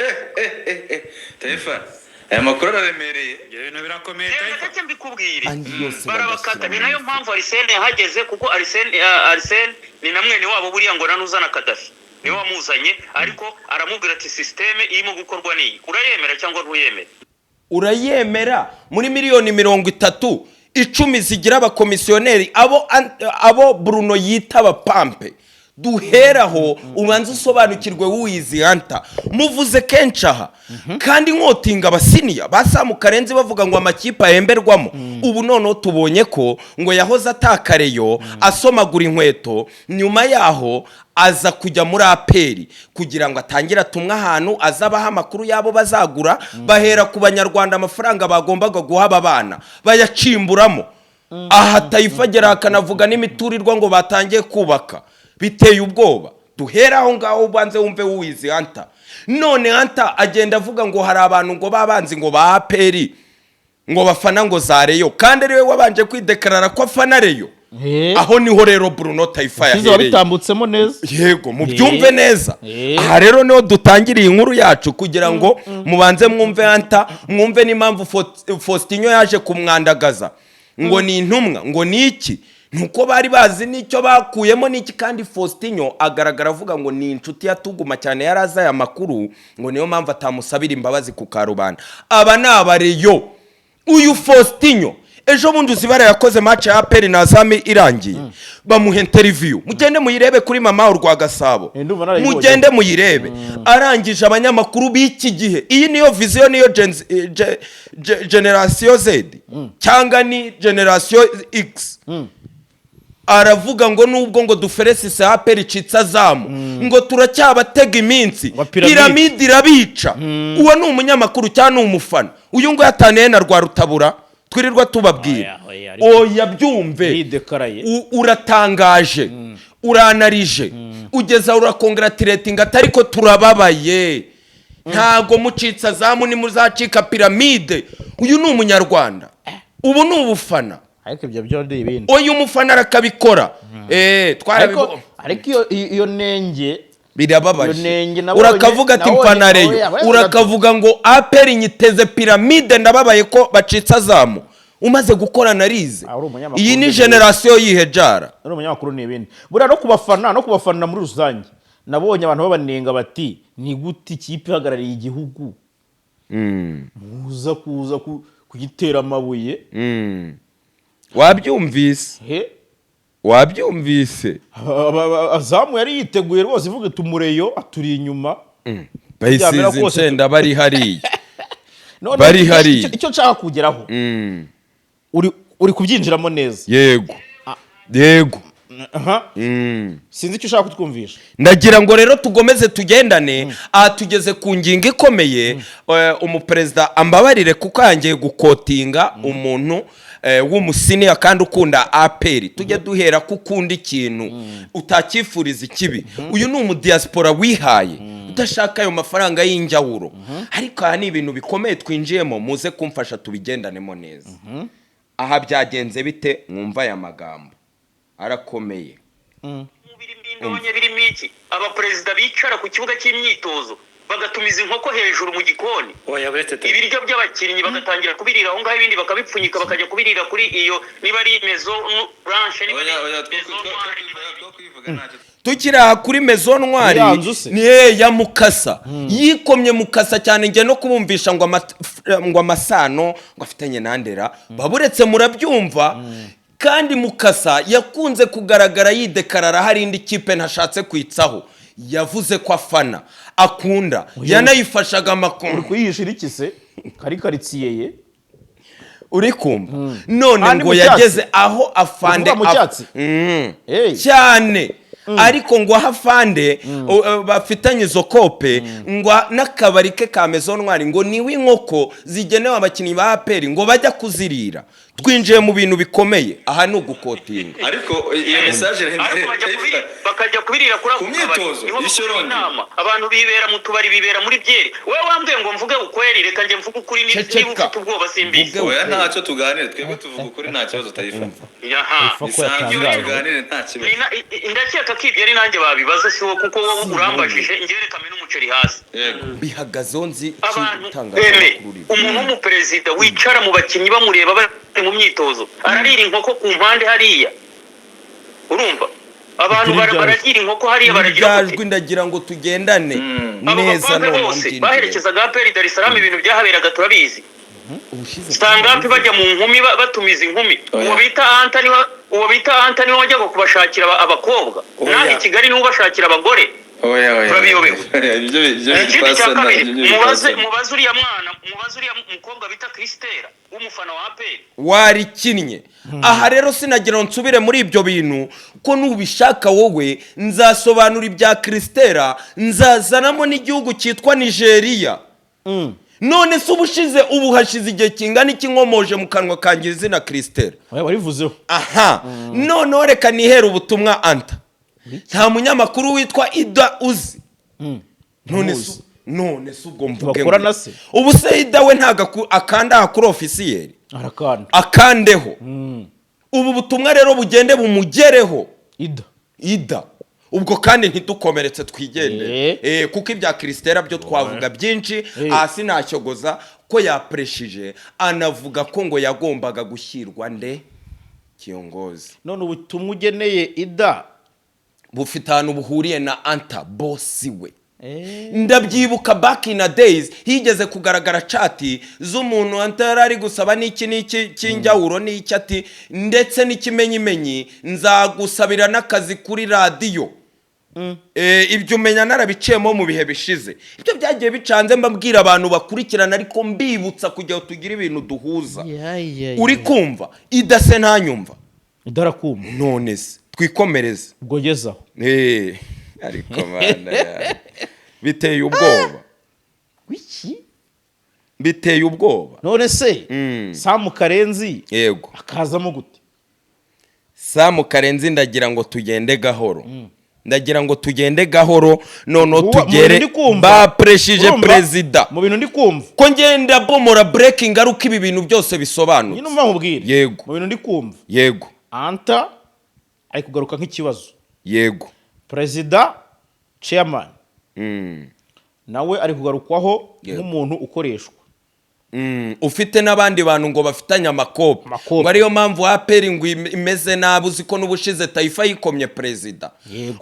Taifa aya makuru araremereye ibintu birakomeye ndetse mbikubwire barabakata ni nayo mpamvu Arsene yahageze kuko Arsene ni namwene wabo buriya ngo nanuzana Kadafi niwe wamuzanye ariko aramubwira ati systeme irimo gukorwa niyi urayemera cyangwa ntuyemera urayemera muri miliyoni 30 10 zigira abakomisiyoneri abo Bruno yita abapampe duheraho ubanza usobanukirwe w'uyizi hanta muvuze kenshi aha kandi nkotinga abasiniya basamu karenzi bavuga ngo amakipe ahemberwamo ubu noneho tubonye ko ngo yahoze atakareyo asomagura inkweto nyuma yaho aza kujya muri aperi kugira ngo atangira tumwe ahantu azabaha amakuru yabo bazagura bahera ku banyarwanda amafaranga bagombaga guha abana bayacimburamo aha Taifa agera akanavuga n'imiturirwa ngo batangiye kubaka biteye ubwoba duhera aho ngaho ubanze wumve w'uwizi hanta none hanta agenda avuga ngo hari abantu ngo babanzi ngo ba aperi ngo bafana ngo za Reyo kandi ariwe wabanje kwidekarara ko afana Reyo aho niho rero Bruno Taifa yahereye bitambutsemo neza yego mubyumve neza aha rero niho dutangiriye inkuru yacu kugira ngo mubanze mwumve hanta mwumve n'impamvu Faustinho yaje kumwandagaza ngo ni intumwa ngo ni iki nuko bari bazi nicyo bakuyemo niki kandi Faustinho agaragara avuga ngo ni inshuti yatuguma cyane yaraza aya makuru ngo niyo mpamvu atamusabira imbabazi ku karubanda aba nabareyo uyu Faustinho ejo bundi uzibara yakoze match ya APR na Azami irangiye bamuha interview mugende muyirebe kuri mama urwa Gasabo mugende muyirebe arangije abanyamakuru b'iki gihe iyi niyo vision niyo generation Z cyangwa ni generation X aravuga ngo nubwo ngo duferesise APR icitsa zamu ngo turacyabatega iminsi piramide irabica uwo ni umunyamakuru cyane umufana uyu ngo yataniye na rwa Rutabura twirirwa tubabwira oya byumve uratangaje uranarije ugeza urakongratulating atari ko turababaye ntago mucitsa zamu ni muzacika piramide uyu ni umunyarwanda ubu ni ubufana ariko ibyo byo ndi ibindi uyu mufana arakabikora ariko iyo nenge birababaje urakavuga ati mfana Reyo urakavuga ngo APR nyiteze piramide ndababaye ko bacitsa zamu umaze gukora narize iyi ni generation yihejara ari umunyamakuru n'ibindi bura no kubafana muri rusange nabonye abantu babanenga bati ni gute ikipe ihagarariye igihugu muza kugitera amabuye wabyumvise Azamu yari yiteguye rwose ivuga tumureyo aturi inyuma bayisize insenda bari hariya bari hariya icyo nshaka kugeraho uri kubyinjiramo neza yego sinzi icyo ushaka kutwumvisha ndagira ngo rero tugomeze tugendane aha tugeze ku ngingo ikomeye umuperezida ambabarire kuko yangiye gukotinga umuntu w'umusiniya kandi ukunda APR tujye duhera ko ukunda ikintu utakifuriza ikibi uyu ni umudiaspora wihaye udashaka ayo mafaranga y'injyawuro ariko aha ni ibintu bikomeye twinjiyemo muze kumfasha tubigendanemo neza aha byagenze bite mwumva aya magambo arakomeye birimo iki abaperezida bicara ku kibuga cy'imyitozo bagatumiza inkoko hejuru mu gikoni ibiryo by'abakinnyi bagatangira kubirira aho ngaho ibindi bakabipfunyika bakajya kubirira kuri iyo niba ari maison blanche tukiri aha kuri maison noire ni ya Mukasa yikomye Mukasa cyane nge no kubumvisha ngo amasano ngo afitanye nandera baburetse murabyumva kandi Mukasa yakunze kugaragara yidekarara hari indi kipe ntashatse kwitsaho yavuze ko afana akunda yanayifashaga amakuru uri kuyishira iki se kari karitsiye uri kumva none ngo yageze aho afande cyane ariko ngo hafande bafitanye izo kope ngo n'akabari ke ka maison noire ngo niwe inkoko zigenewe abakinnyi ba APR ngo bajya kuzirira twinjiye mu bintu bikomeye aha ni ugukotinga ariko iyo message ariko bakajya kubirira kuri ako myitozo y'ishyorongi abantu bibera mu tubari bibera muri byeri wowe wambwiye ngo mvuge ukweri reka njye mvuge ukuri niba ufite ubwoba simbizi oya ntacyo tuganire twebwe tuvuga ukuri nta kibazo Taifa tuganire nta kibazo ndakeka ko ibyo ari nanjye babibaza si wowe kuko wowe urambajije njye reka mene umuceri hasi bihagazeho nzi abantu umuntu w'umuperezida wicara mu bakinnyi bamureba bari mu myitozo ararira inkoko ku mpande hariya urumva abantu baragira inkoko hariya baragira gute ndagira ngo tugendane neza none baherekezaga APR Dar es Salaam ibintu byahaberaga turabizi stand-up bajya mu nkumi batumiza inkumi uwo bita Anthony wajyaga kubashakira abakobwa naho Kigali niwe ubashakira abagore turabiyobewe ikindi cya kabiri mubaze uriya mukobwa bita Christella w'umufana wa APR warikinnye aha rero sinagira ngo nsubire muri ibyo bintu ko nubishaka wowe nzasobanura ibya Christella nzazanamo n'igihugu cyitwa Nigeria none se ubushize ubu hashize igihe kingana iki nkomoje mu kanwa kanjye izina Christella warivuzeho aha none reka nihere ubutumwa Anta nta munyamakuru witwa Ida uzi none se ubwo mvuge ubu se Ida we ntago akanda kuri ofisiyeri akandeho ubu butumwa rero bugende bumugereho Ida ubwo kandi ntidukomeretse twigendere kuko ibya Christella byo twavuga byinshi hasi ntacyogoza ko yapreshije anavuga ko ngo yagombaga gushyirwa nde kiyongozi none ubutumwa ugeneye Ida bufite ahantu buhuriye na Anta bosi we ndabyibuka back in the days higeze kugaragara chati z'umuntu Anta yarari gusaba n'iki cy'injyawuro n'iki ati ndetse n'ikimenyimenyi nzagusabira n'akazi kuri radio ibyo umenya narabiciyemo mu bihe bishize ibyo byagiye bicanze mbabwira abantu bakurikirana ariko mbibutsa kugira ngo tugire ibintu duhuza uri kumva idase ntanyumva idarakumva none se twikomereze ubwo gezaho ariko mana biteye ubwoba wiki biteye ubwoba none se Samu Karenzi yego akazamo gute Samu Karenzi ndagira ngo tugende gahoro nono tugere bapreshije perezida mu bintu ndi kumva ko ngenda bomora breaking aruko ibi bintu byose bisobanutse nyine umva nkubwire yego mu bintu ndi kumva yego Anta ari kugaruka nk'ikibazo yego perezida chairman nawe ari kugarukwaho nk'umuntu ukoreshwa ufite n'abandi bantu ngo bafitanye amakopo ngo ariyo mpamvu APR ngo imeze nabi uziko n'ubushize Taifa yikomye perezida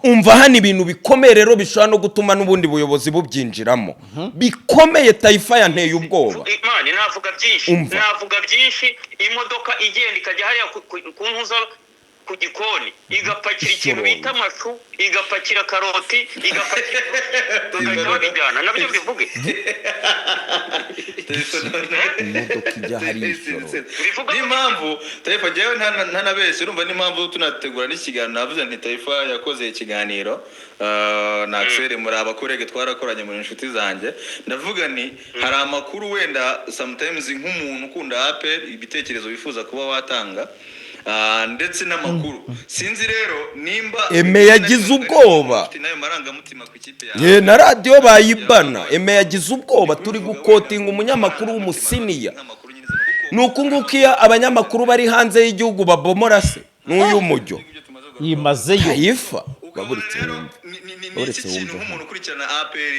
umva hano ibintu bikomeye rero bishobora no gutuma n'ubundi buyobozi bubyinjiramo bikomeye Taifa yanteye ubwoba Imana navuga byinshi imodoka igenda ikajya hariya ku ntuza ku gikoni igapakira ikintu bita amashu igapakira karoti igapakira tukajya babijyana nabyo bivuge n'impamvu Taifa njyewe ntanabeshye urumva n'impamvu tunategura n'ikiganiro navuze nti Taifa yakoze ikiganiro na Axel muri abakorege twarakoranye muri inshuti zanjye ndavuga ni hari amakuru wenda sometimes nk'umuntu ukunda APR ibitekerezo bifuza kuba watanga ndetse n'amakuru sinzi rero nimba Eme yagize ubwoba nayo marangamutima ku ikipe yawe na radio bayibana Eme yagize ubwoba turi gukotinga umunyamakuru w'umusiniya nuko ngukiya abanyamakuru bari hanze y'igihugu babomora se n'uyu mujyo yimazeyo Taifa baburitse ikintu nk'umuntu ukurikirana APR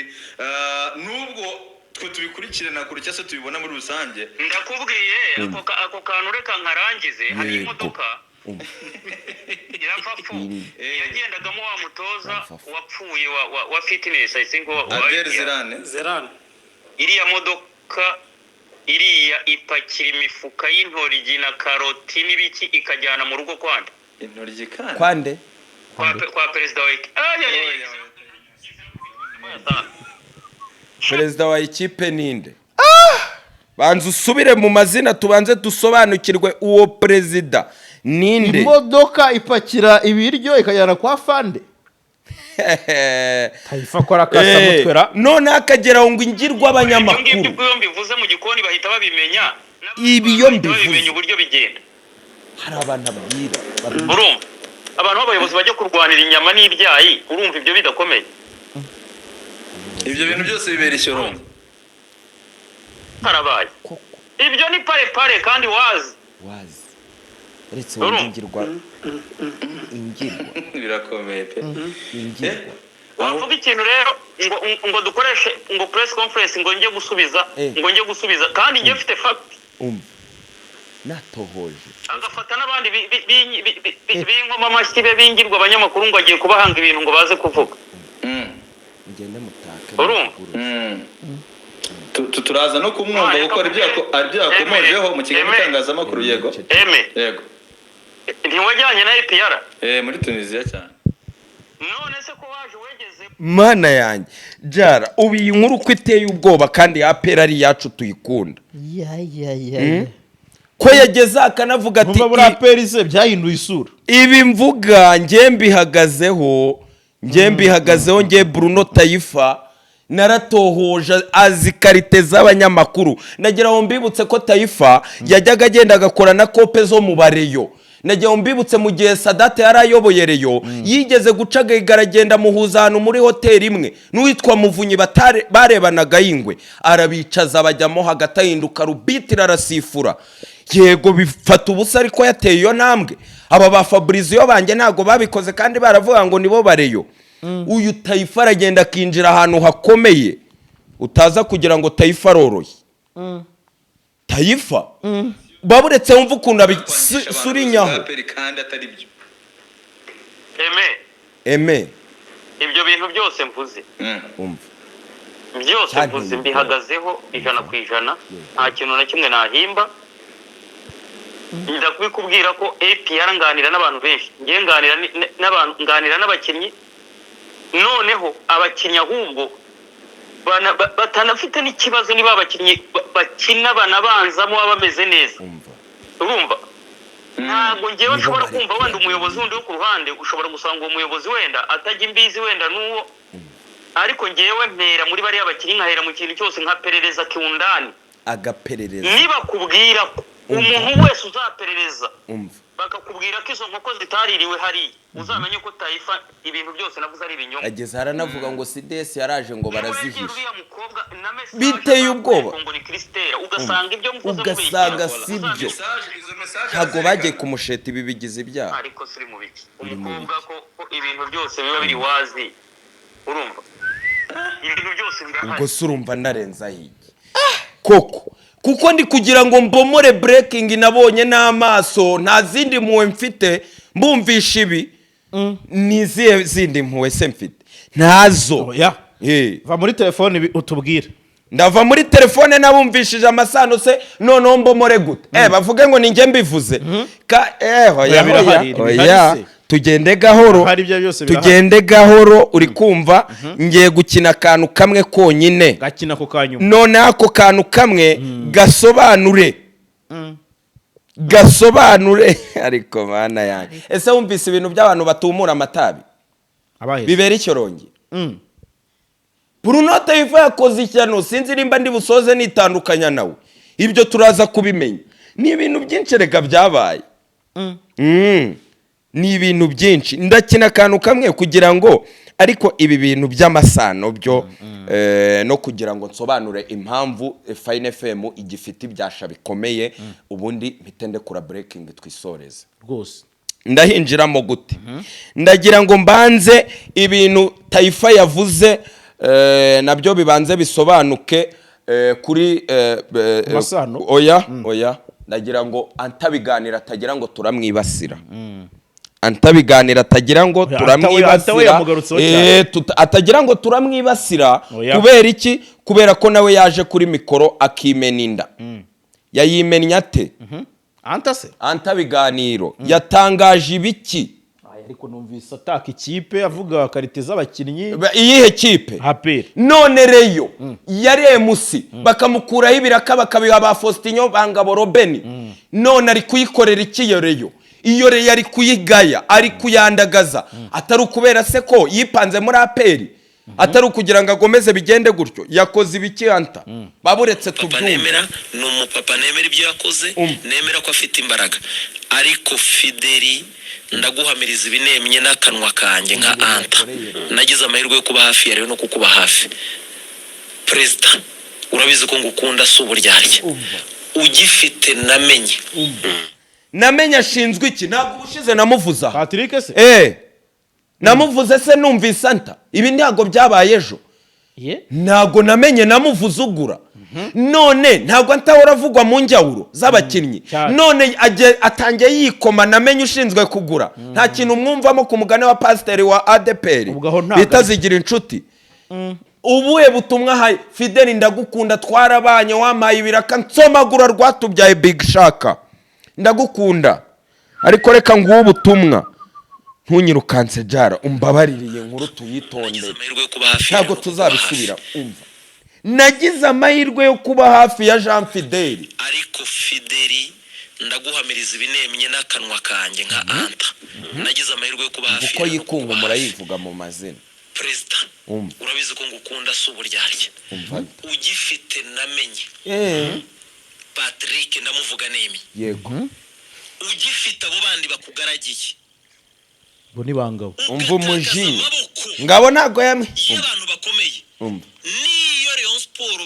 nubwo twe tubikurikirana kuri cyase tubibona muri rusange ndakubwiye ako kantu reka nkarangize hari imodoka irafafu yagendagamo wa mutoza wapfuye wa fitness I think Zerane iriya modoka iriya ipakira imifuka y'intoryi na karoti n'ibiki ikajyana mu rugo kwande intoryi kwande kwa perezida wa perezida wa ikipe ninde banza usubire mu mazina tubanze dusobanukirwe uwo perezida ninde imodoka ipakira ibiryo ikajyana kwa fande Taifa kora kasa mutwera none akagera ngo ingirwa abanyamakuru ibyo bivuze mu gikoni bahita babimenya ibi iyo bimenya mbivuze uburyo bigenda. hari abantu abwira Urumva abantu b'abayobozi bajya kurwanira inyama n'ibyayi, urumva ibyo bidakomeye. ibyo bintu byose bibera ishyorongo. Karabaye ibyo ni pare kandi wazi uretse Urumva? ingirwa birakomeye pe. ingirwa wavuga ikintu rero ngo dukoreshe ngo press conference ngo njye gusubiza kandi njye mfite fact natohoje agafata n'abandi b'inkoma amashyi be bingirwa abanyamakuru ngo agiye kubahanga ibintu ngo baze kuvuga. ngende mutake Urumva? turaza no kumwumva gukora ibyo yakomojeho mu kiganiro cy'itangazamakuru. Yego yego ntiwajyanye na APR muri Tunisia cyane. none se ko waje wegeze mana yanjye jara ubu iyi nkuru uko iteye ubwoba kandi apera ari yacu tuyikunda ko yageze akanavuga ati Numva muri APR se byahinduye isura. ibi mvuga njye mbihagazeho njye Bruno Taifa naratohoje azi karite z'abanyamakuru. nagira ngo mbibutse ko Taifa yajyaga agenda agakora na kope zo mu bareyo. nagira ngo mbibutse mu gihe Sadate yari ayoboye reyo yigeze gucaga aragenda muhuza ahantu muri hoteli imwe n'uwitwa Muvunyi barebanaga y'ingwe arabicaza bajyamo hagati ahinduka rubitira arasifura. yego bifata ubusa ariko yateye iyo ntambwe. aba ba Fabrizio banjye ntago babikoze kandi baravuga ngo nibo bareyo. uyu Taifa aragenda akinjira ahantu hakomeye utaza kugira ngo Taifa aroroye. Taifa baburetse wumva ukuntu abisurinyaho kandi atari byo. eme ibyo bintu byose mvuze umva byose mvuze mbihagazeho 100%, nta kintu na kimwe nahimba. ndakubikubwira ko APR nganira n'abantu benshi, ngiye nganira n'abakinnyi, noneho abakinnyi ahubwo batanafite n'ikibazo niba abakinnyi bakina banabanzamo baba bameze neza. urumva ntabwo ngewe nshobora kumva wenda umuyobozi wundi wo ku ruhande ushobora gusanga uwo muyobozi wenda atajya imbizi wenda n'uwo, ariko ngewe mpera muri bariya bakinnyi nkahera mu kintu cyose nkaperereza kiundani agaperereza. niba kubwira ko umuntu wese uzaperereza bakakubwira ko izo nkoko zitaririwe hariya uzamenye ko Taifa ibintu byose navuze ari ibinyoma. ageze haranavuga ngo CDS yaraje ngo barazihisha. biteye ubwoba ngo ni Christelle ugasanga ibyo mvuze ugasanga sibyo ntago bagiye kumusheta ibi bigize ibyaha. ariko siri mu biki umukobwa ko ibintu byose biba biri wazi. urumva ibintu byose birahari. ubwo se urumva narenza hiki koko kuko ndi kugira ngo mbomore breaking nabonye n'amaso nta zindi mpuwe mfite mbumvisha ibi. nizihe zindi mpuwe se mfite ntazo. va muri telefone utubwire. ndava muri telefone nabumvishije amasano se noneho mbomore gute bavuge ngo ninjye mbivuze hoya tugende gahoro uri kumva. ngiye gukina akantu kamwe konyine gakina ko kanyuma none ako kantu kamwe gasobanure ariko mana yanjye ese wumvise ibintu by'abantu batumura amatabi bibera icyorongi. Bruno Taifa yakoze icyano sinzi nimba ndi busoze nitandukanya nawe ibyo turaza kubimenya. ni ibintu byinshi reka byabaye. ni ibintu byinshi ndakina akantu kamwe kugira ngo ariko ibi bintu by'amasano byo no kugira ngo nsobanure impamvu Fine FM igifite ibyasha bikomeye ubundi mpitende kura breaking twisoreze rwose. ndahinjiramo gute ndagira ngo mbanze ibintu Taifa yavuze nabyo bibanze bisobanuke kuri oya ndagira ngo antabiganira atagira ngo turamwibasira. antabiganira atagira ngo turamwibasira atagira ngo turamwibasira kubera iki kubera ko nawe yaje kuri mikoro akimena inda. yayimenya ate antabiganiro yatangaje ibiki ariko numvise ataka ikipe avuga karite z'abakinnyi. iyihe kipe APR none reyo yari MC bakamukuraho ibiraka bakabiha ba Faustinho Bangabo Robeni none ari kuyikorera iki iyo reyo yari kuyigaya ari kuyandagaza atari ukubera se ko yipanze muri APR atari ukugira ngo agomeze bigende gutyo yakoze ibiki anta baburetse papa tubyumve nemera ni umupapa nemera ibyo yakoze nemera ko afite imbaraga ariko Fideli ndaguhamiriza ibinemye n'akanwa kanjye nka anta nagize amahirwe yo kuba hafi ya rero no kukuba hafi perezida urabizi ko ngukunda si uburyarya ugifite namenye ashinzwe iki ntabwo ubushize namuvuza Patrick se namuvuze se numvise anta ibi ntabwo byabaye ejo ntabwo namenye namuvuze ugura none ntabwo antahora avugwa mu njyawuro z'abakinnyi none atangiye yikoma namenye ushinzwe kugura nta kintu umwumvamo ku mugani wa pasiteri wa ADPR bita zigira inshuti ubuhe butumwa haye Fideli ndagukunda twarabanye wampaye ibiraka nsomagura rwatubyaye Big Shaka ndagukunda ariko reka nguhe ubutumwa ntunyirukanse jara umbabaririye nkuru tuyitonde ntabwo tuzabisubira umva nagize amahirwe yo kuba hafi ya Jean Fideli ariko Fideli ndaguhamiriza ibinemye n'akanwa kanjye nka anta nagize amahirwe yo kuba hafi uko yikunga murayivuga mu mazina perezida urabizi ko ngukunda si uburyarya ugifite namenye Patrick ndamuvuga nemi yego ugifite abo bandi bakugaragiye bo ni bangabo umva umujinya ngabo ntago yamwe iyo abantu bakomeye niyo Rayon Sport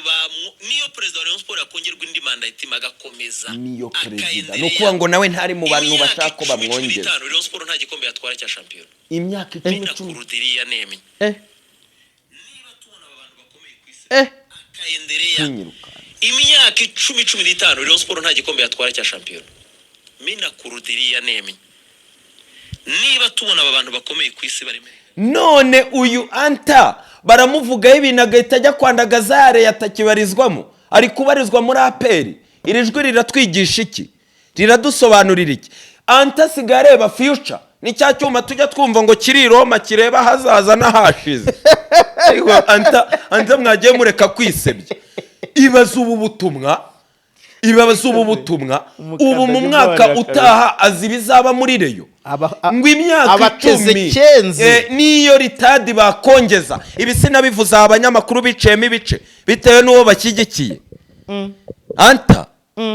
niyo perezida wa Rayon Sport akongerwa indi manda itima agakomeza niyo perezida no kuba ngo nawe ntari mu bantu bashaka ko bamwongeza Rayon Sport nta gikombe yatwara cya champion imyaka 10 kurudiriya nemi niba tubona abantu bakomeye ku isi akayendereya imyaka 10-15 Rayon Sport nta gikombe yatwara cya champion mina kurudiriya nemi niba tubona abantu bakomeye ku isi barimo none uyu anta baramuvugaho ibintu agahita ajya kwandagaza yare yatakibarizwamo ari kubarizwa muri APR iri jwi riratwigisha iki riradusobanurira iki anta sigaye areba future ni cya cyuma tujya twumva ngo kiri Roma kireba hazaza n'ahashize anta mwagiye mureka kwisebya ibaza ubu butumwa ubu mu mwaka utaha azi bizaba muri reyo ngo imyaka 10 niyo ritadi bakongeza ibi sinabivuza abanyamakuru biciyemo ibice bitewe n'uwo bashyigikiye anta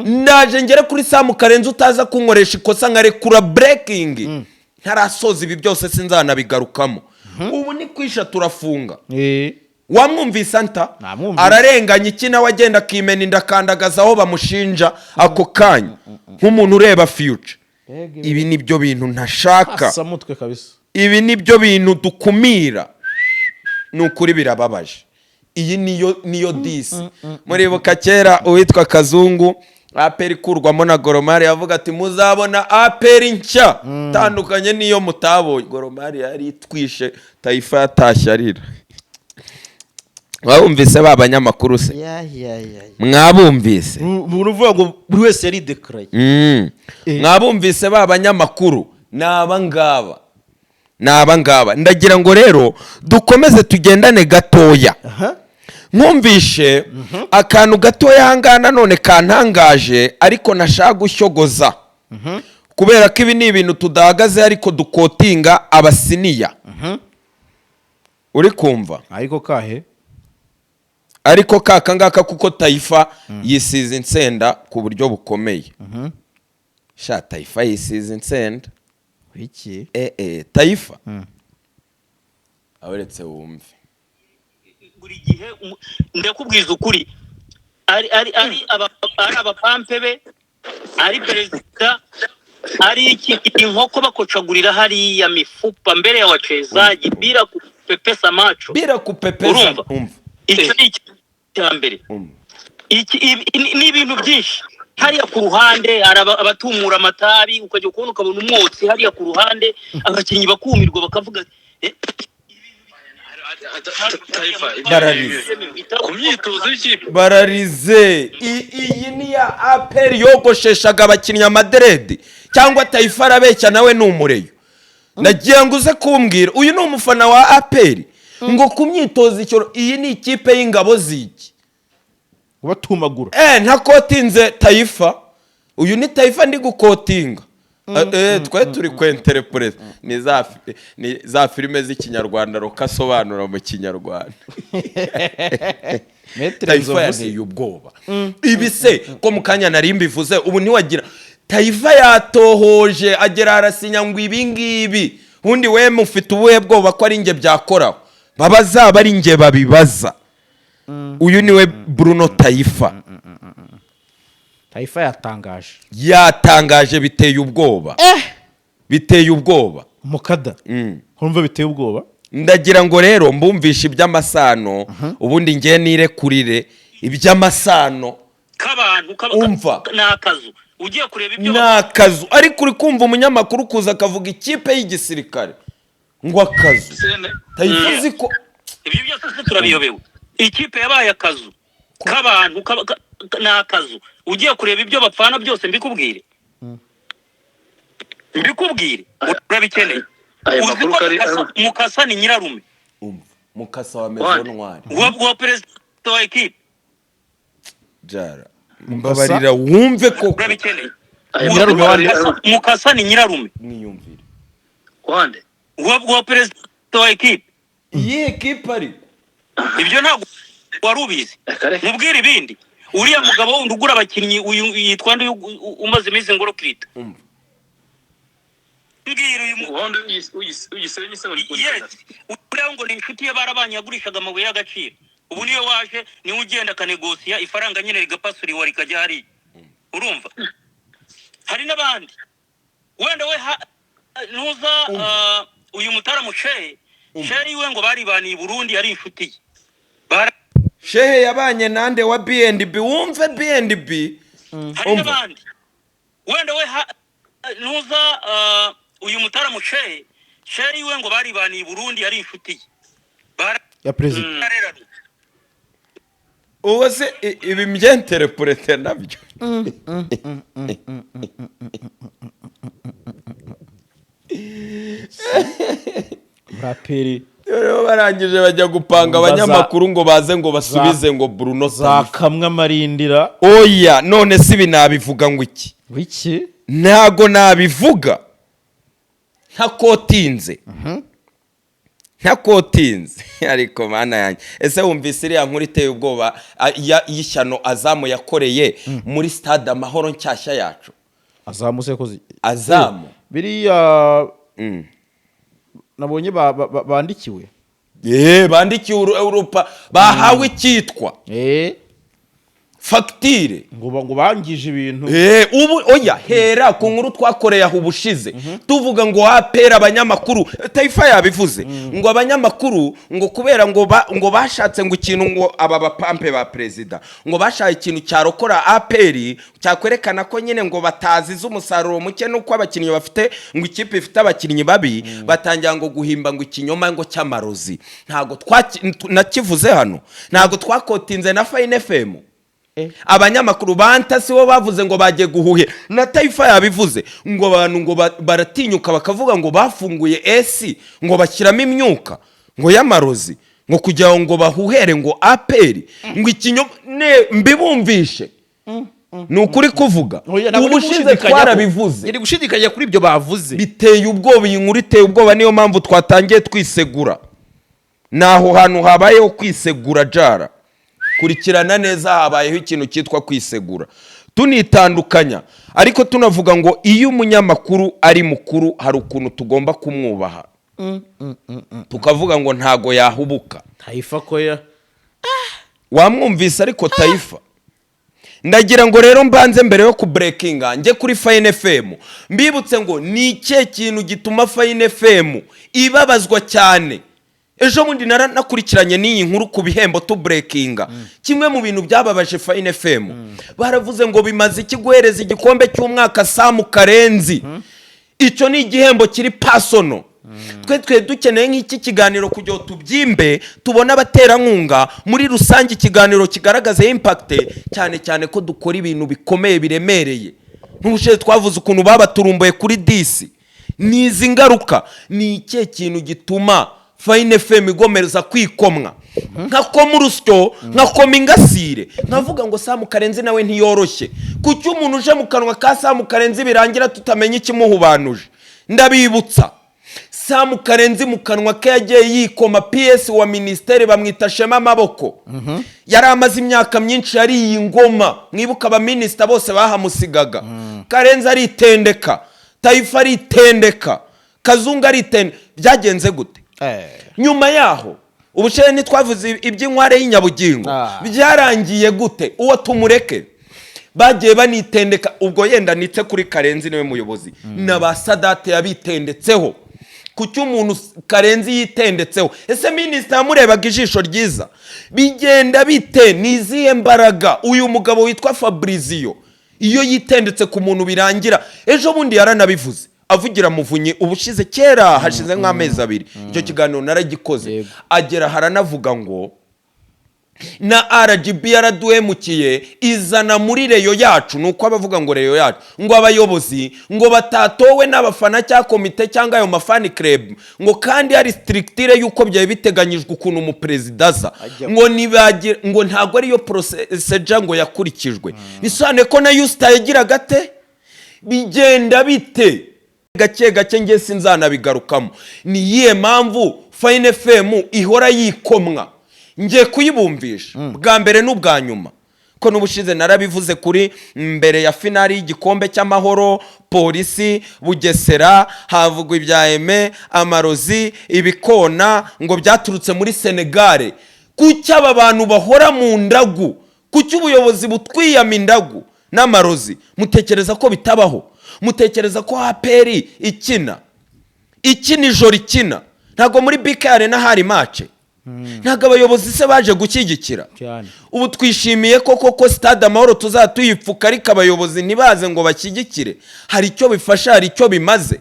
ndaje ngere kuri Samu Karenzi utaza kunkoresha ikosa nkarekura breaking ntarasoza ibi byose sinzanabigarukamo ubu ni kwisha turafunga wamwumvise anta ararenganya iki nawe agenda akimena indakandagaza aho bamushinja ako kanya nk'umuntu ureba future ibi nibyo bintu ntashaka ibi nibyo bintu dukumira nukuri birababaje iyi niyo disi muribuka kera uwitwa Kazungu APR ikurwamo na Goromari yavuga ati muzabona APR nshya tandukanye niyo mutabonye Goromari yari twishe Taifa yatashyarira mwabumvise babanyamakuru se mwabumvise uruvuga ngo buri wese yari declare mwabumvise babanyamakuru naba ngaba ndagira ngo rero dukomeze tugendane gatoya mwumvishe akantu gatoya hangana none kantangaje ariko nashaka gushyogoza kubera ko ibi ni ibintu tudahagaze ariko dukotinga abasiniya uri kumva ariko kakangaka kuko Taifa yisize insenda ku buryo bukomeye sha Taifa yisize insenda iki Taifa aweretse wumve buri gihe ndakubwiza ukuri ari abapampe be ari perezida ari iki inkoko bakocagurira hariya mifupa mbere ya wachezaji bila kupepesa macho umva icyo ni icyambere ni ibintu byinshi hariya ku ruhande abatumura amatabi ukajya kubona ukabona umwotsi hariya ku ruhande abakinnyi bakumirwa bakavuga bararize iyi ni ya APR yogosheshaga abakinnyi amaderedi cyangwa Taifa arabeshya nawe ni umureyo nagiye ngo uze kumbwira uyu ni umufana wa APR ngo ku myitozo icyo iyi ni ikipe y'ingabo ziki ubatumagura ntakotinze Taifa uyu ni Taifa ndi gukotinga twe turi kwenterepureta ni za filime z'ikinyarwanda rukasobanura mu kinyarwanda. Taifa yanteye ubwoba. Ibi se ko mu kanya nari mbivuze ubu ntiwagira Taifa yatohoje agera arasinya ngo ibi ngibi undi we mufite ubuhe bwoba ko ari nge byakoraho babazaba ari nge babibaza. Uyu niwe Bruno Taifa. Taifa yatangaje biteye ubwoba. Biteye ubwoba mukada. Urumva biteye ubwoba. Ndagira ngo rero mbumvishe iby'amasano ubundi ngiye nirekurire iby'amasano k'abantu umva n'akazu ugiye kureba ibyo n'akazu ariko uri kumva umunyamakuru kuza akavuga ikipe y'igisirikare ngo akazu Taifa uzi ko ibyo byose turabiyobewe. Ikipe yabaye akazu k'abantu n'akazu ugiye kureba ibyo bapfana byose mbikubwire urabikeneye. Uzi ko Mukasa ni nyirarume. Mukasa wa Maison Noire wa perezida wa ekipe Jara mbabarira wumve ko urabikeneye. Nyirarume wa Mukasa ni nyirarume mwiyumvire wande wa perezida wa ekipe. Iyi ekipe ari ibyo ntabwo warubizi. Mubwire ibindi. Uriya mugabo wundi ugura abakinnyi uyu yitwa nde umaze iminsi ngoro kirita. Mbwira uyu wundi uyisenye se uri kuri. Uriya ngo ni inshuti ye barabanye yagurishaga amabuye y'agaciro. Ubu niyo waje ni ugenda kanegosiya ifaranga nyine rigapasuri wa rikajya hari. Urumva? Hari n'abandi. Wenda we nuza uyu mutara musheye. Sheri we ngo baribaniye Burundi ari inshuti ye. Shehe yabanye nande wa BNB wumve BNB. Hari n'abandi. Wenda we nuza uyu mutara musheye. Sheri we ngo baribaniye Burundi ari inshuti ye. Ya president. Uwo se ibi mbyenterepurete nabyo. Raperi rero barangije bajya gupanga abanyamakuru ngo baze ngo basubize ngo Bruno zakamwe amarindira. Oya none si binabivuga ngo iki wiki ntago nabivuga ntakotinze ntakotinze ariko mana yanjye ese wumvise iriya nkuru iteye ubwoba y'ishyano Azamu yakoreye muri stade Amahoro nshyashya yacu. Azamu se kozi Azamu biriya nabonye bandikiwe bandikiwe urupa bahawe icyitwa fagitire ngo bangije ibintu. Ubu oya hera ku nkuru twakoreye aho ubushize tuvuga ngo apera abanyamakuru Taifa yabivuze ngo abanyamakuru ngo kubera ngo bashatse ngo ikintu ngo aba bapampe ba president ngo bashaye ikintu cyarokora aperi cyakwerekana ko nyine ngo bataziza umusaruro muke nuko abakinnyi bafite ngo ikipe ifite abakinnyi babi batangira ngo guhimba ngo ikinyoma ngo cy'amarozi. Ntago nakivuze hano ntago twakotinze na Fine FM. Abanyamakuru bantasi bo bavuze ngo bagiye guhuhe na Taifa yabivuze ngo abantu ngo baratinyuka bakavuga ngo bafunguye AC ngo bashyiramo imyuka ngo y'amarozi ngo kugira ngo bahuhere ngo aperi ngo ikinyo mbibumvishe nukuri kuvuga ubushize twarabivuze iri gushidikanya kuri ibyo bavuze biteye ubwoba. Iyi nkuru iteye ubwoba niyo mpamvu twatangiye twisegura. Naho hantu habayeho kwisegura Jara kurikirana neza habayeho ikintu cyitwa kwisegura tunitandukanya ariko tunavuga ngo iyo umunyamakuru ari mukuru hari ukuntu tugomba kumwubaha tukavuga ngo ntago yahubuka. Taifa koya wamwumvise ariko Taifa ndagira ngo rero mbanze mbere yo ku breakinga nje kuri Fine FM mbibutse ngo ni icyo kintu gituma Fine FM ibabazwa cyane. Ejo bundi nakurikiranye n'iyi nkuru ku bihembo tu breakinga kimwe mu bintu byababaje Fine FM baravuze ngo bimaze iki guhereza igikombe cy'umwaka Samu Karenzi. Icyo ni igihembo kiri personal. Twe dukeneye nk'iki kiganiro kugira tubyimbe tubona abaterankunga muri rusange ikiganiro kigaragaza impact cyane ko dukora ibintu bikomeye biremereye. N'ubushe twavuze ukuntu babaturumbuye kuri disi. Nizi ngaruka ni iki kintu gituma Fine FM igomeza kwikomwa nkakoma urusyo nkakoma ingasire nkavuga ngo Samu Karenzi nawe ntiyoroshye kuki umuntu uje mu kanwa ka Samu Karenzi birangira tutamenya ikimuhubanuje ndabibutsa Samu Karenzi mu kanwa ke yagiye yikoma PS wa ministere bamwita Shema Maboko yari amaze imyaka myinshi yari iyi ngoma mwibuka aba minister bose bahamusigaga Karenzi aritendeka Taifa aritendeka Kazungu aritendeka byagenze gute nyuma yaho ubushere ntitwavuze iby'inkware y'inyabugingo byarangiye gute uwo tumureke bagiye banitendeka ubwo yenda nitse kuri Karenzi niwe muyobozi n'aba Sadate yabitendetseho kuki umuntu Karenzi yitendetseho ese minister yamurebaga ijisho ryiza bigenda bite niziye mbaraga uyu mugabo witwa Fabrizio iyo yitendetse ku muntu birangira ejo bundi yaranabivuze avugira Muvunyi ubushize kera hashize nk'amezi 2 icyo kiganiro naragikoze agera haranavuga ngo na RGB yaraduhemukiye izana muri reyo yacu nuko abavuga ngo reyo yacu ngo abayobozi ngo batatowe n'abafana cya komite cyangwa ayo mafani club ngo kandi ari strictire yuko byaye biteganyijwe ukuntu umuprezidaza ngo nibagira ngo ntago ari yo procedure ngo yakurikijwe bisane ko na Yusta yagira gate bigenda bite gake gake nge sinzanabigarukamo ni yiye mpamvu Fine FM ihora yikomwa ngiye kuyibumvisha bwa mbere n'ubwa nyuma ko n'ubushize narabivuze kuri mbere ya finali y'igikombe cy'amahoro polisi Bugesera havugwa ibya Aime Amarozi ibikona ngo byaturutse muri Senegal kuki aba bantu bahora mu ndagu kuki ubuyobozi butwiyama indagu n'amarozi mutekereza ko bitabaho mutekereza ko APR ikina ijoro ikina ntago muri BK Arena hari match ntago abayobozi se baje gushyigikira ubu twishimiye ko stade amahoro tuzatuyipfuka ariko abayobozi ntibaze ngo bashyigikire hari icyo bifasha hari icyo bimaze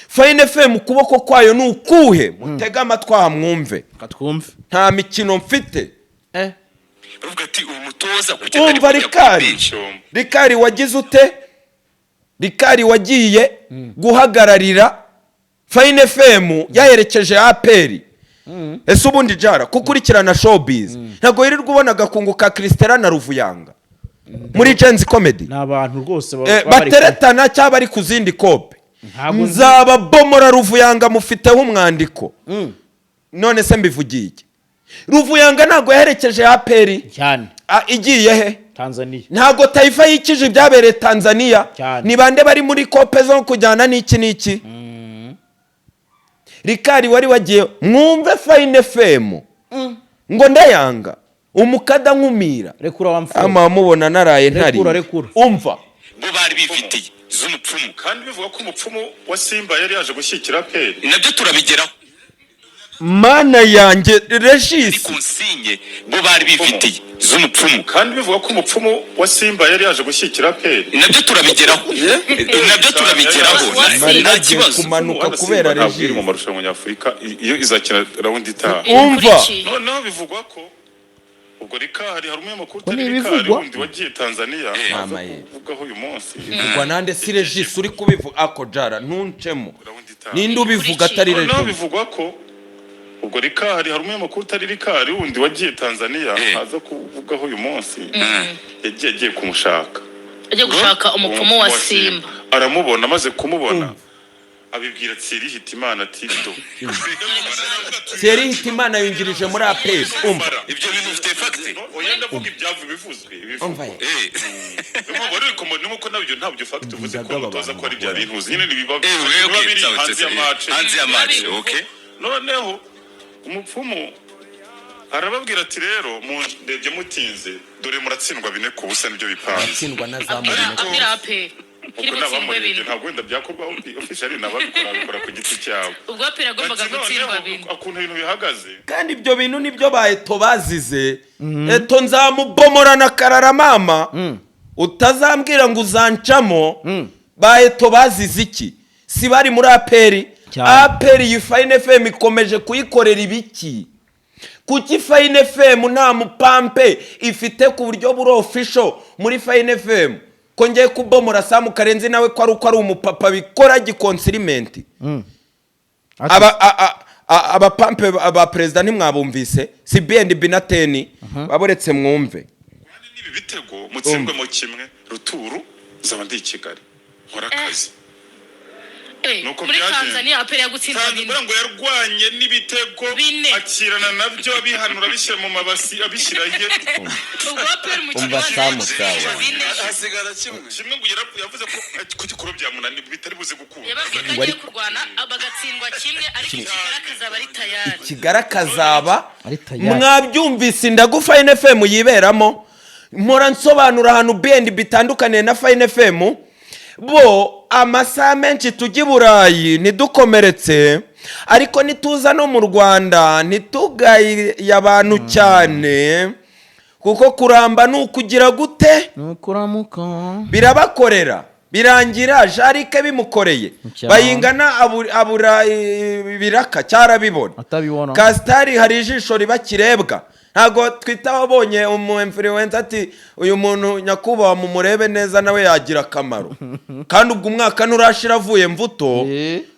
Fine FM kuboko kwayo nukuhe mutega amatwi mwumve katwumve nta mikino mfite bavuga ati umutoza umva Rikari wagize ute Rikari wagiye guhagararira Fine FM yaherekeje APR ese ubundi jara kukurikirana showbiz ntago yirirwa ubona gakunguka Christella na Ruvuyanga muri Genzi Comedy n'abantu rwose bateretana cyaba ari kuzindi kope nzaba bomora Ruvuyanga mufiteho umwandiko none se mbivugiye iki Ruvuyanga ntago yaherekeje APR cyane igiye he Tanzania ntago Taifa yikije ibyabereye Tanzania ni bande bari muri kope zo kujyana n'iki Rikari wari wagiye mwumve Fine FM ngo ndayanga umukada nkumira rekura wamfuye ama mubona naraye ntari umva bo bari bifitiye z'umupfumu kandi bivuga ko umupfumu wa Simba yari yaje gushyikira APR nabyo turabigeraho mana yanjye Regis konsinye bo bari bifitiye z'umupfumu kandi bivuga ko umupfumu wa Simba yari yaje gushyikira APR nabyo turabigeraho nta kibazo kumanuka kubera Regis mu marushanwa nyafurika iyo izakina round itaha umva noneho bivugwa ko ubwo Rikari hari umunyamakuru utari Rikari wundi wagiye Tanzania uvugaho uyu munsi ubwo nande si Regis uri kubivuga ako jara ntuncemo ninde ubivuga atari Regis noneho bivugwa ko ubwo Rikari hari umunyamakuru utari Rikari wundi wagiye Tanzania haza kuvugaho uyu munsi yagiye kumushaka agiye gushaka umupfumu wa Simba aramubona amaze kumubona abibwira Thierry Hitimana ati do Thierry Hitimana yungirije muri APR umva ibyo bintu bifite fact oyenda vuga ibyavu bivuzwe umva nuko nabyo ntabyo fact uvuze ko mutoza ko ari bya bintu nyine nibiba biri hanze ya match okay noneho umupfumu arababwira ati rero ndebye mutinze dore muratsindwa 4-0 nibyo bipanga tsindwa na zamuri APR kiri gutsindwa bintu ntabwo wenda byakorwa officially nababikora ku giti cyabo ubwo APR agombaga gutsindwa bintu akuntu ibintu bihagaze kandi ibyo bintu nibyo baheto bazize eto nzamubomora na karara mama utazambwira ngo uzancamo baheto bazize iki si bari muri APR APR yi Fine FM ikomeje kuyikorera ibiki kuki Fine FM nta mupampe ifite ku buryo buri official muri Fine FM ko ngiye kubomora Samu Karenzi nawe ko ari umupapa bikora gikonsirimenti abapampe ba perezida ntimwabumvise si BNB na teni baboretse mwumve n'ibi bitego mutsindwe mu kimwe ruturu zaba ndi i Kigali nkora akazi nuko muri Tanzania apere yagutsinda bine ngo yarwanye n'ibitego akirana nabyo abihanura bishyira mu mabasi abishyira ye ubwo apere mu kigo hasigara kimwe ngo yavuze ko ku gikoro bya munani bitari buze gukura yababwiye kurwana abagatsindwa kimwe ariko ikigarakaza bari tayari ikigarakaza mwabyumvise ndagufa NFM yiberamo mpora nsobanura ahantu BNB bitandukaniye na Fine FM bo amasaha menshi tujya i Burayi ntidukomeretse ariko nituza no mu Rwanda ntitugaye abantu cyane kuko kuramba nukugira gute nukuramuka birabakorera birangira Jarike bimukoreye bayingana abura biraka cyarabibona atabibona Kastari hari ijisho ribakirebwa ntago twita wabonye influencer ati uyu muntu nyakubawa mu murebe neza nawe yagira akamaro kandi ubwo umwaka nurashira avuye mvuto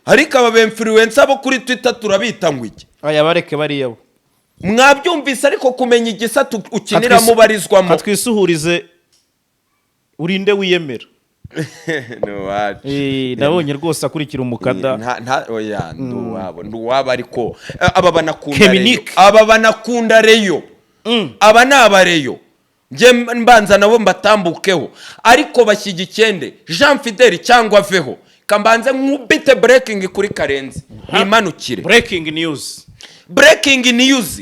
ariko aba influencer bo kuri Twitter turabita ngwiki aya bareke bariyo mwabyumvise ariko kumenya igisatu ukinira mubarizwamo katwisuhurize urinde wiyemera nabonye rwose akurikira umukada oya nduwaba ariko aba banakunda reyo aba ni abareyo njye mbanza nabo mbatambukeho ariko bashyigikende Jean Fidel cyangwa aveho kambanze nkubite breaking kuri Karenzi nimanukire breaking news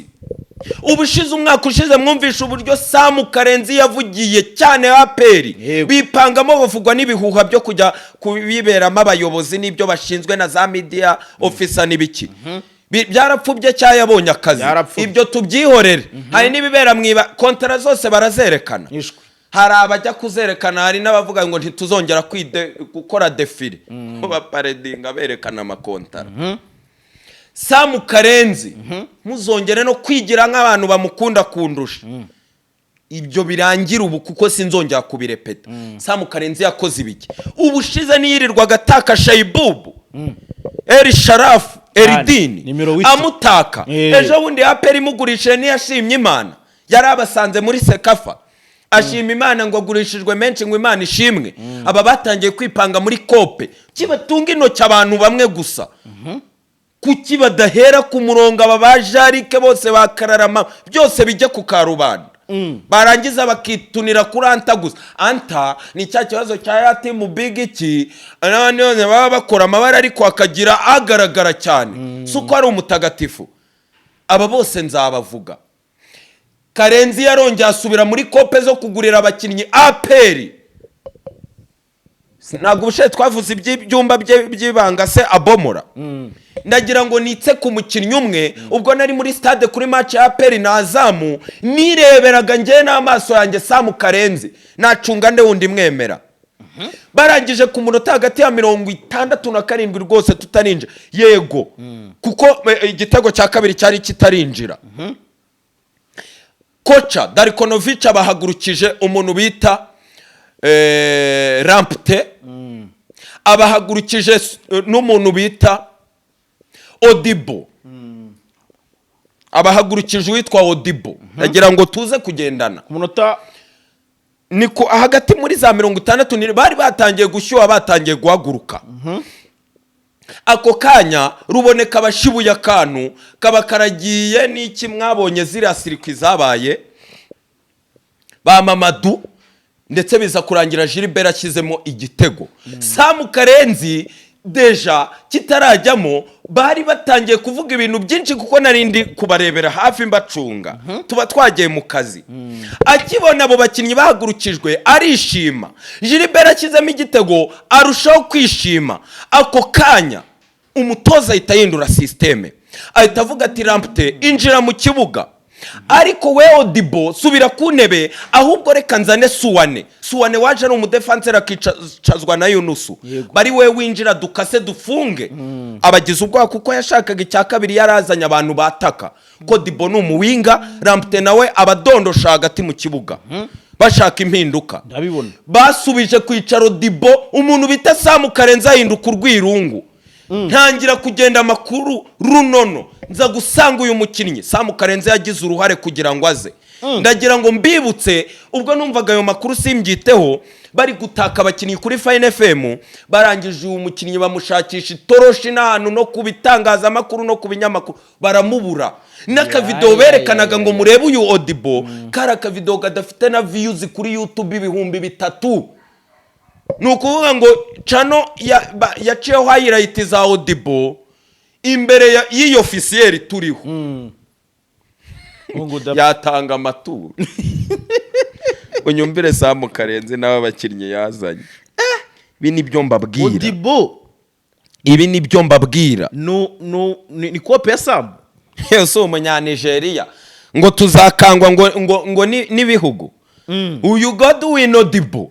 ubushize umwaka ushize mwumvisha uburyo Sam Karenzi yavugiye cyane aperi bipangamo bavugwa n'ibihuha byo kujya kubiberamo abayobozi n'ibyo bashinzwe na za media officer n'ibiki byarapfubye cyayabonye akazi ibyo tubyihorere hari n'ibibera mwiba kontara zose barazerekana hari abajya kuzerekana hari n'abavuga ngo ntituzongera gukora defile baparedinga berekana amakontara Sam Karenzi muzongere no kwigira nk'abantu bamukunda kundusha ibyo birangira ubu kuko sinzongera kubirepeta Sam Karenzi yakoze ibiki ubushize niyirirwa gataka Shaibubu Eri Sharaf Eridini amutaka ejo bundi aperi mugurishije niyashimye Imana yari abasanze muri Sekafa ashima Imana ngo agurishijwe menshi ngo Imana ishimwe aba batangiye kwipanga muri kope kibatunga intoki abantu bamwe gusa kuki badahera ku murongo aba bajarike bose bakararama byose bijye ku karubanda barangiza bakitunira kuri Anta gusa Anta ni cya kibazo cya yati mu big iki none baba bakora amabara ariko akagira agaragara cyane suko ari umutagatifu aba bose nzabavuga Karenzi yarongeye asubira muri kope zo kugurira abakinnyi aperi ntabwo ubushe twavuze ibyumba by'ibanga se abomora ndagira ngo nitse ku mukinnyi umwe ubwo nari muri stade kuri match ya aperi na Azamu nireberaga njye n'amaso yanjye Sam Karenzi nacunga nde wundi mwemera barangije ku munota hagati ya 67 rwose tutarinje yego kuko igitego cya kabiri cyari kitarinjira kocha Darikonovic abahagurukije umuntu bita Rampte abahagurukije n'umuntu bita Odibo abahagurukije witwa Odibo nagira ngo tuze kugendana ku munota niko hagati muri za 60 bari batangiye gushyuha batangiye guhaguruka ako kanya ruboneka abashibuye akantu kaba karagiye n'iki mwabonye ziriya sirikwi zabaye ba Mamadu ndetse biza kurangira Gilbert ashyizemo igitego Sam Karenzi deja kitarajyamo bari batangiye kuvuga ibintu byinshi kuko narindi kubarebera hafi mbacunga tuba twagiye mu kazi akibona abo bakinnyi bahagurukijwe arishima Gilbert ashyizemo igitego arushaho kwishima ako kanya umutoza ahita yindura systeme ahita avuga ati Rampte injira mu kibuga ariko we Odibo subira ku ntebe ahubwo reka nzane Suwane waje ari umudefenseur akicazwa na Yunusu bari we winjira dukase dufunge abagize ubwo kuko yashakaga icya kabiri yarazanya abantu bataka ko Odibo n'umuwinga Rampte nawe abadondosha hagati mu kibuga bashaka impinduka ndabibona basubije kwicaro Odibo umuntu bita Sam Karenzi ahinduka urwirungu ntangira kugenda amakuru runono nza gusanga uyu mukinnyi Sam Karenzi yagize uruhare kugira ngo aze ndagira ngo mbibutse ubwo numvaga ayo makuru simbyiteho bari gutaka abakinnyi kuri Fine FM barangije uyu mukinnyi bamushakisha itoroshi n'ahantu no kubitangaza amakuru no kubinyamakuru baramubura n'akavideo berekanaga ngo murebe uyu Audible kara akavideo gadafite na views kuri YouTube 3,000 nukuvuga ngo chano yaciyeho highlight za Audible imbere y'iyo officiel turiho yatanga amaturo unyumvire Sam Karenzi nawe bakinnyi yazanye ibi nibyo mbabwira Audible ibi nibyo mbabwira ni kope ya Sam yose umunyanigeriya ngo tuzakangwa ngo n'ibihugu uyu Godwin Audible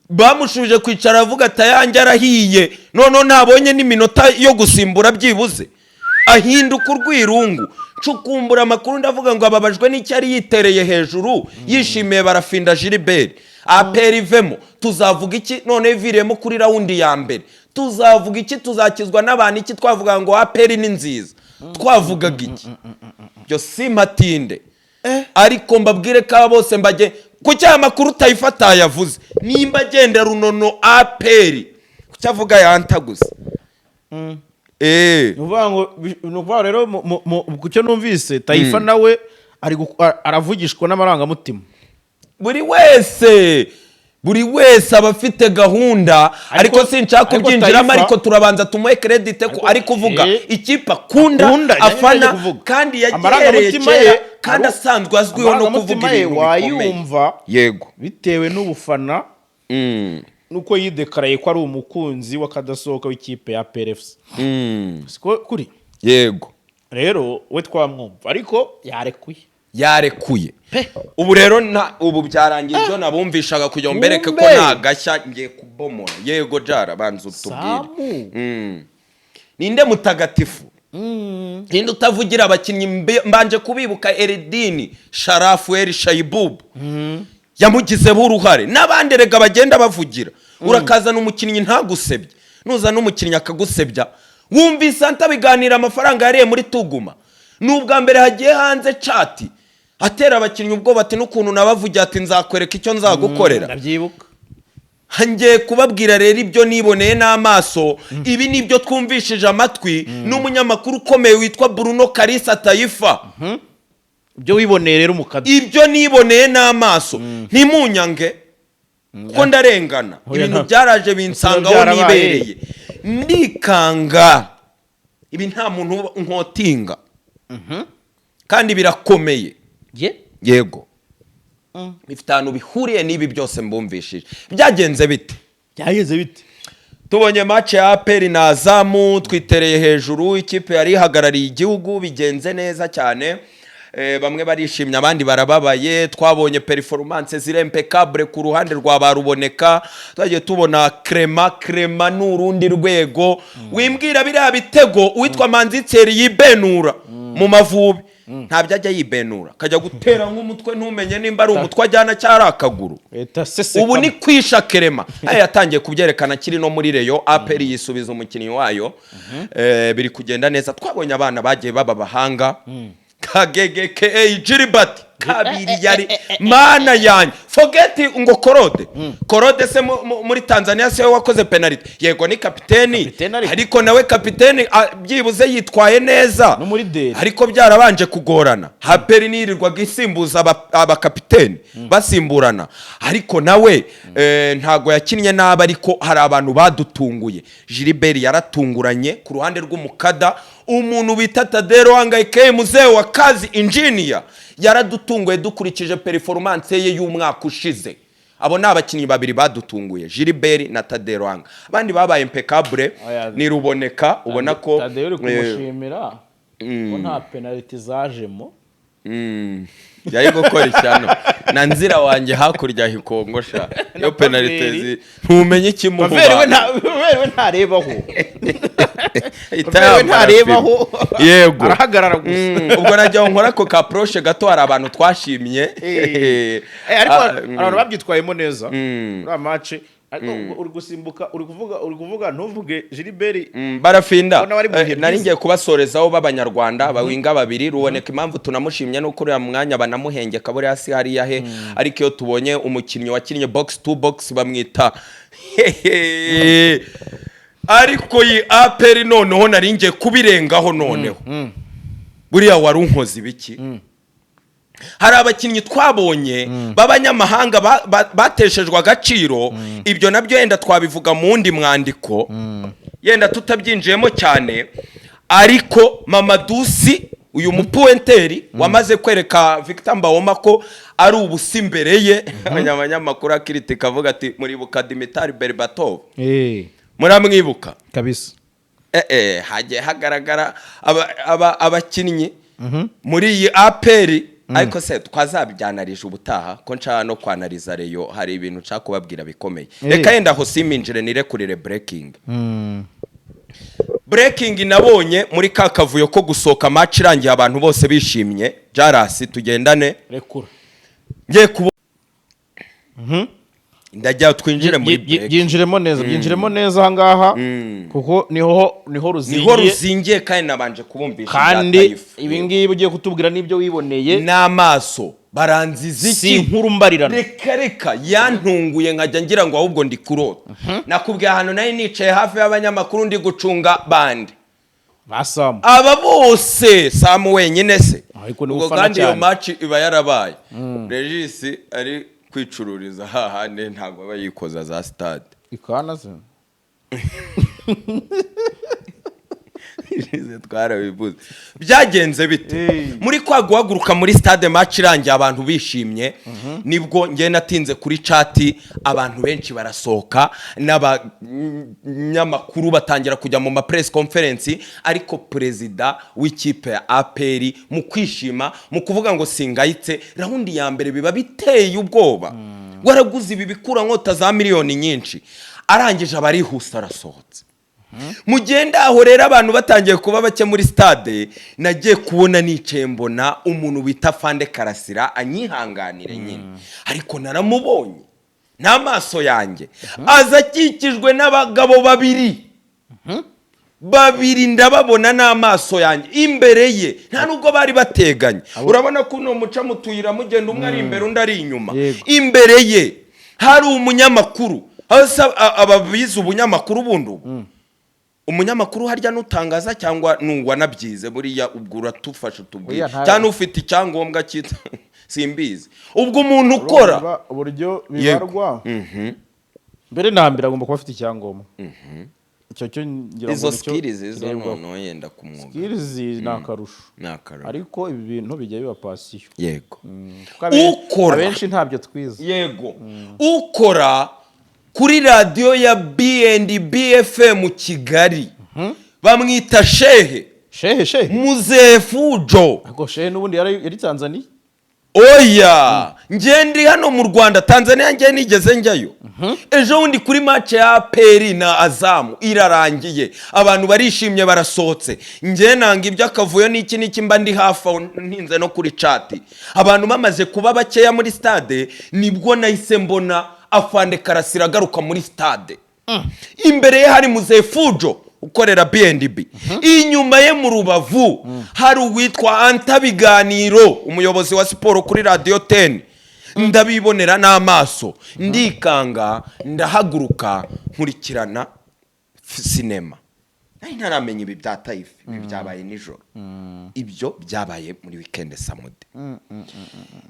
bamushuje kwicara avuga atayange arahiye none ntabonye n'iminota yo gusimbura byibuze ahinduka urwirungu cukumbura amakuru ndavuga ngo ababajwe n'icyari yitereye hejuru yishimiye barafinda Gilbert aperivemo tuzavuga iki none viremo kuri raundi ya mbere tuzavuga iki tuzakizwa n'abantu iki twavuga ngo aperi ni nziza twavugaga iki byo simatinde ariko mbabwire ka bose mbage kuki aya makuru utayifata yavuze nimba agenda runono aperi kucyavuga yantaguze nuvuga rero kucyo numvise Taifa nawe aravugishwa n'amarangamutima buri wese aba afite gahunda ariko sinshaka kubyinjiramo ariko turabanza tumuhe credit ko ari kuvuga ikipa kunda afana kandi yagereye kera kandi asanzwe azwiho no kuvuga ibintu wayumva yego bitewe n'ubufana nuko yidekaraye ko ari umukunzi w'akadasohoka w'ikipe ya PRFC siko kuri yego rero we twamwumva ariko yarekuye ubu rero ubu byarangiye ibyo nabumvishaga kugira ngo mbereke ko nta gashya ngiye kubomora yego jara banza utubwire ninde mutagatifu ninde utavugira abakinnyi mbanje kubibuka Eridini Sharafu El Shaibub yamugizeho uruhare n'abandi rega bagenda bavugira urakazana umukinnyi ntagusebye nuzana umukinnyi akagusebya wumvise antabiganira amafaranga yariye muri Tuguma n'ubwa mbere hagiye hanze chat atera abakinnyi ubwo bati n'ukuntu nabavugira ati nzakwereka icyo nzagukorera ndabyibuka hangiye kubabwira rero ibyo niboneye n'amaso ibi nibyo twumvishije amatwi n'umunyamakuru ukomeye witwa Bruno Kalisa Taifa ibyo wiboneye rero umukada ibyo niboneye n'amaso ntimunyange ko ndarengana ibintu byaraje binsangaho nibereye ndikanga ibi nta muntu nkotinga kandi birakomeye yego bifitanu bihuriye n'ibi byose mbumvishije byagenze bite tubonye match ya APR na Azamu twitereye hejuru ikipe yari ihagarariye igihugu bigenze neza cyane bamwe barishimye abandi barababaye twabonye performance zire impeccable ku ruhande rwa baruboneka twagiye tubona crema n'urundi rwego wimbwira biriya bitego uwitwa Manzitseri yibenura mu Mavubi ntabyo ajya yibenura kajya gutera nk'umutwe ntumenye nimba ari umutwe ajyana cyari akaguru ubu ni kwisha Crema yatangiye kubyerekana kiri no muri Reyo APR yisubiza umukinnyi wayo biri kugenda neza twabonye abana bagiye baba bahanga KGGKA Gilbert kabiri yari mana yanjye forget ngo Korode se muri Tanzania se wakoze penalty yego ni kapiteni ariko nawe kapiteni byibuze yitwaye neza ariko byarabanje kugorana APR nirirwa gisimbuza abakapiteni basimburana ariko nawe ntago yakinnye naba ariko hari abantu badutunguye Gilbert yaratunguranye ku ruhande rw'umukada umuntu bita Tadero Angayike muzee wa kazi engineer yaradutunguye dukurikije performance ye y'umwaka ushize abo nabakinnyi babiri badutunguye Gilbert na Tadero Anga abandi babaye impeccable ni Ruboneka ubona ko Tadero kumushimira ko nta penalty zajemo yayi gukora icyano na nzira wanjye hakurya hikongosha yo penalty ntumenye ikimuhuba wewe ntarebaho ntarebaho yego arahagarara gusa ubwo najya nkora ko approche gato hari abantu twashimye ariko abantu babyitwayemo neza ura match ariko uri gusimbuka uri kuvuga ntuvuge Gilbert barafinda Ubona bari mu bihe nari byiza. ngiye kubasorezaho b'abanyarwanda bawinga babiri ruboneka impamvu tunamushimye nuko uriya mwanya banamuhengeka buri hasi hariya he ariko iyo tubonye umukinnyi wakinnye box to box bamwita ariko iyi aperi noneho nari ngiye kubirengaho noneho buriya wari unkoze ibiki hari abakinnyi twabonye b'abanyamahanga bateshejwe agaciro ibyo nabyo yenda twabivuga mu wundi mwandiko yenda tutabyinjiyemo cyane ariko Mamadusi uyu mupuenteri wamaze kwereka Victor Mbawoma ko ari ubusa imbere ye abanyamakuru akiritika avuga ati muribuka Dimitar Berbatov muramwibuka kabisa hagiye hagaragara abakinnyi muri iyi aperi ariko se twazabijyanarije ubutaha ko nshaka no kwanariza reyo hari ibintu nshaka kubabwira bikomeye reka yenda aho siminjire nirekurire breaking nabonye muri ka kavuyo ko gusohoka match irangiye abantu bose bishimye Jarasi tugendane rekura ngiye kubo ndajya twinjire muri byinjiremo neza aha ngaha kuko niho ruzingiye kandi nabanje kubumbisha kandi ibi ngibi ugiye kutubwira n'ibyo wiboneye n'amaso baranziza iki si nkuru mbarirana reka yantunguye nkajya ngira ngo ahubwo ndi kurota nakubwiye ahantu nari nicaye hafi y'abanyamakuru ndi gucunga bande basamu aba bose Samu wenyine se ubwo kandi iyo match iba yarabaye Regis ari kwicururiza hahane ntabwo aba yikoza za stade ikana se twarabivuze byagenze bite muri kwa guhaguruka muri stade match irangiye abantu bishimye nibwo ngiye natinze kuri chat abantu benshi barasohoka n'abanyamakuru batangira kujya mu press conference ariko perezida w'ikipe ya APR mu kwishima mu kuvuga ngo singayitse raundi ya mbere biba biteye ubwoba waraguze ibi bikura nkota za miliyoni nyinshi arangije abarihusa arasohotse mugenda aho rero abantu batangiye kuba bake muri stade nagiye kubona nicaye mbona umuntu bita Fande Karasira anyihanganire nyine ariko naramubonye n'amaso yanjye azakikijwe n'abagabo babiri ndababona n'amaso yanjye imbere ye nta nubwo bari bateganye urabona ko uno muca mutuyira mugenda umwe ari imbere undi ari inyuma imbere ye hari umunyamakuru ababizi ubunyamakuru bundi umunyamakuru harya nutangaza cyangwa nungwa nabyize buriya ubwo uratufasha tubwire cyane ufite icyangombwa cyita simbizi ubwo umuntu ukora uburyo bibarwa mbere nambira agomba kuba afite icyangombwa icyo cyo ngira ngo izo skills izo no yenda kumwuga skills nakarusho ariko ibi bintu bijya biba pasiyo yego ukora benshi ntabyo twiza yego ukora kuri radio ya BNB FM Kigali bamwita Shehe Muzefujo ako Shehe nubundi yari Tanzania oya ngendi hano mu Rwanda Tanzania nge nigeze njyayo ejo wundi kuri match ya APR na Azamu irarangiye abantu barishimye barasohotse nge nanga ibyo akavuyo n'iki mba ndi hafa ntinze no kuri chat abantu bamaze kuba bakeya muri stade nibwo nahise mbona Afande Karasira agaruka muri stade imbere ye hari Muzefujo ukorera BNB inyuma ye mu Rubavu hari uwitwa Antabiganiro umuyobozi wa siporo kuri Radio 10 ndabibonera n'amaso ndikanga ndahaguruka nkurikirana sinema ntaramenya ibi bya Taifa ibi byabaye nijoro ibyo byabaye muri weekend Samude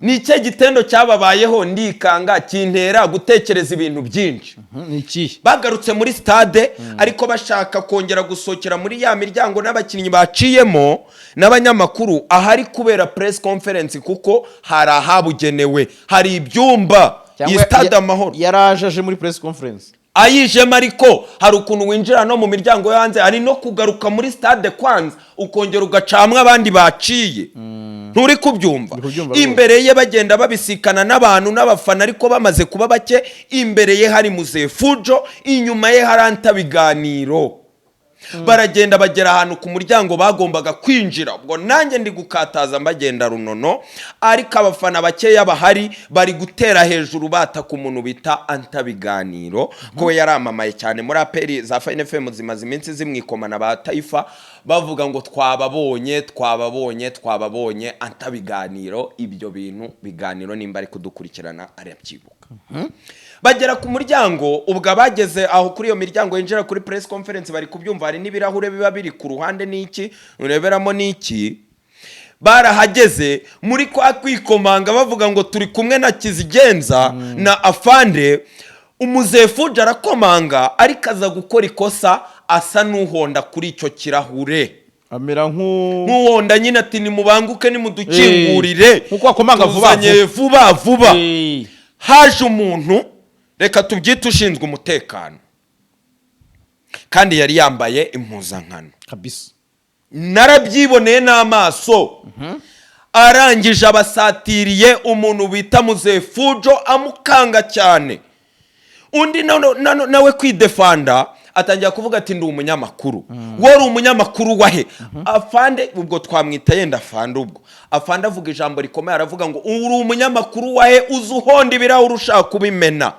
ni cyo gitendo cyababayeho ndikanga kintera gutekereza ibintu byinshi niki bagarutse muri stade ariko bashaka kongera gusokera muri ya miryango n'abakinnyi baciyemo n'abanyamakuru ahari kubera press conference kuko hari ahabugenewe hari ibyumba iyi stade Amahoro yaraje muri press conference ayijemo ariko hari ukuntu winjira no mu miryango yo hanze ari no kugaruka muri stade kwanza ukongera ugacamwa abandi baciye nturi kubyumva imbere ye bagenda babisikana n'abantu n'abafana ariko bamaze kuba bake imbere ye hari Muzefujo inyuma ye hari Antabiganiro baragenda bagera ahantu ku muryango bagombaga kwinjira, ubwo nanjye ndi gukataza mbagenda runono, ariko abafana bakeya bahari bari gutera hejuru bataka umuntu bita Antabiganiro ko we yaramamaye cyane muri aperi za Fine FM zimaze iminsi zimwikomana ba Taifa bavuga ngo twababonye Antabiganiro. Ibyo bintu biganiro nimba ari kudukurikirana arabyibuka. Bagera ku muryango, ubwo abageze aho kuri iyo miryango yinjira kuri press conference bari kubyumva, hari n'ibirahure biba biri ku ruhande n'iki ureberamo n'iki. Barahageze muri kwa kwikomanga bavuga ngo turi kumwe na Kizigenza na Afande. Umuzefuja arakomanga ariko aza gukora ikosa, asa n'uhonda kuri icyo kirahure, amera nk'uhonda nyine ati nimubanguke nimudukingurire nkuko akomanga vuba. Haje umuntu, reka tubyite ushinzwe umutekano, kandi yari yambaye impuzankano kabisa, narabyiboneye n'amaso. Arangije abasatiriye umuntu bita Muzefujo amukanga cyane. Undi nawe kwidefanda atangira kuvuga ati ndi umunyamakuru. Wari umunyamakuru wahe? Afande, ubwo twamwita yenda Afande. Ubwo Afande avuga ijambo rikomeye, aravuga ngo uri umunyamakuru wahe uzuhonda ibirahure ushaka kubimena.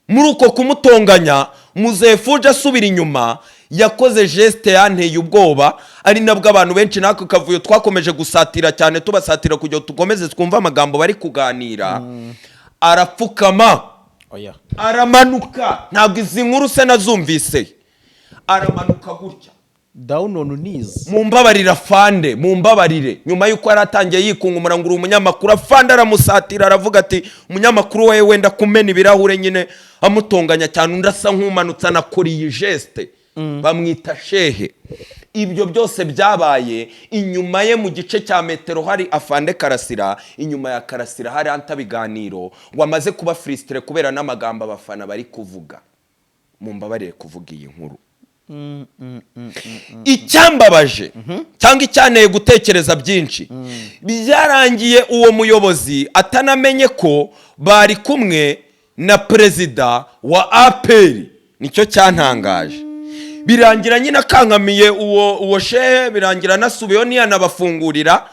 Muri uko kumutonganya, Muzefujo asubira inyuma yakoze geste yanteye ubwoba, ari nabwo abantu benshi nako kavuyo twakomeje gusatira cyane, tubasatira kugira tukomeze twumva amagambo bari kuganira. Arapfukama, aramanuka, ntabwo izi nkuru se nazumvise. Aramanuka gutya down on knees, mumbabarira Afande, mumbabarire. Nyuma yuko aratangiye yikungumura ngo uri umunyamakuru, Afande aramusatira aravuga ati umunyamakuru wawe wenda kumena ibirahure nyine, amutonganya cyane. Undasa nk'umanutse anakora iyi geste, bamwita shehe. Ibyo byose byabaye inyuma ye mu gice cya metero hari Afande Karasira, inyuma ya Karasira hari Antabiganiro wamaze kuba frustre kubera n'amagambo abafana bari kuvuga. Mumbabarire kuvuga iyi nkuru. Icyambabaje cyangwa icyaneye gutekereza byinshi, byarangiye uwo muyobozi atanamenye ko bari kumwe na perezida wa APR. Nicyo cyantangaje. Birangira nyine akankamiye uwo shehe, birangira nasubiyeho niyanabafungurira.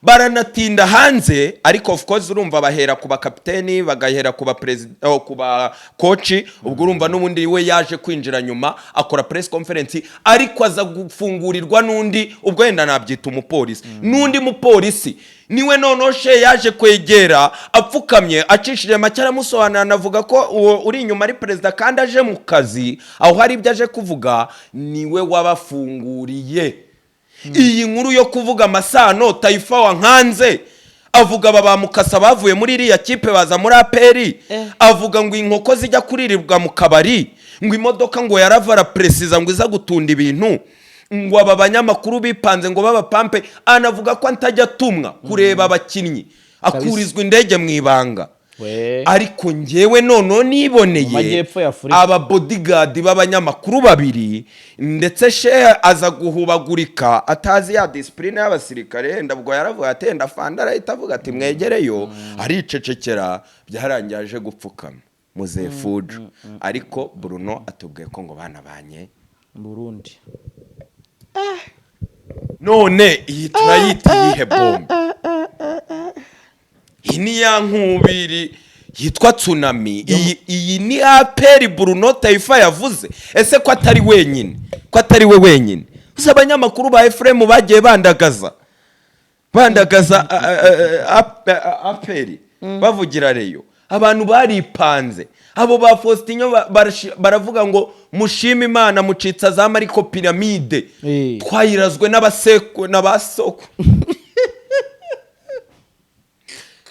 Baranatinda hanze, ariko of course urumva bahera ku bakapiteni, bagahera ku baperezida, ku ba coach. Ubwo urumva n'ubundi we yaje kwinjira nyuma akora press conference, ariko aza gufungurirwa n'undi, ubwo yenda nabyita umupolisi. N'undi mupolisi niwe nonoshe yaje kwegera apfukamye, acishije macyara musobanura, navuga ko uwo uri inyuma ari perezida kandi aje mu kazi, aho hari ibyo aje kuvuga, niwe wabafunguriye. Iyi nkuru yo kuvuga Masano Taifa wankanze, avuga aba bamukasa bavuye muri iriya kipe baza muri APR, avuga ngo inkoko zijya kuririrwa mu kabari, ngo imodoka ngo yaravara precisa ngo iza gutunda ibintu, ngo aba banyamakuru bipanze ngo baba pampe. Anavuga ko antajya tumwa kureba abakinnyi, akurizwa indege mu ibanga. Ariko ngewe nono niboneye aba bodyguard b'abanyamakuru babiri, ndetse shehe aza guhubagurika atazi ya discipline y'abasirikare. Ndabwo yaravuga ati Ndafanda arahita avuga ati mwegereyo, aricecekera. Byarangiye aje gupfukama Muzefujo. Ariko Bruno atubwiye ko ngo banabanye Burundi. None iyi turayita iyihe bombe? Iyi ni ya nkubiri yitwa tsunami. Iyi ni APR Bruno Taifa yavuze. Ese ko atari wenyine, ko atari we wenyine. Uza abanyamakuru ba Ephraim bagiye bandagaza APR bavugira reyo. Abantu baripanze, abo ba Faustinho baravuga ngo mushima Imana mucitsa za Mariko piramide, twayirazwe n'abaseko n'abasoko.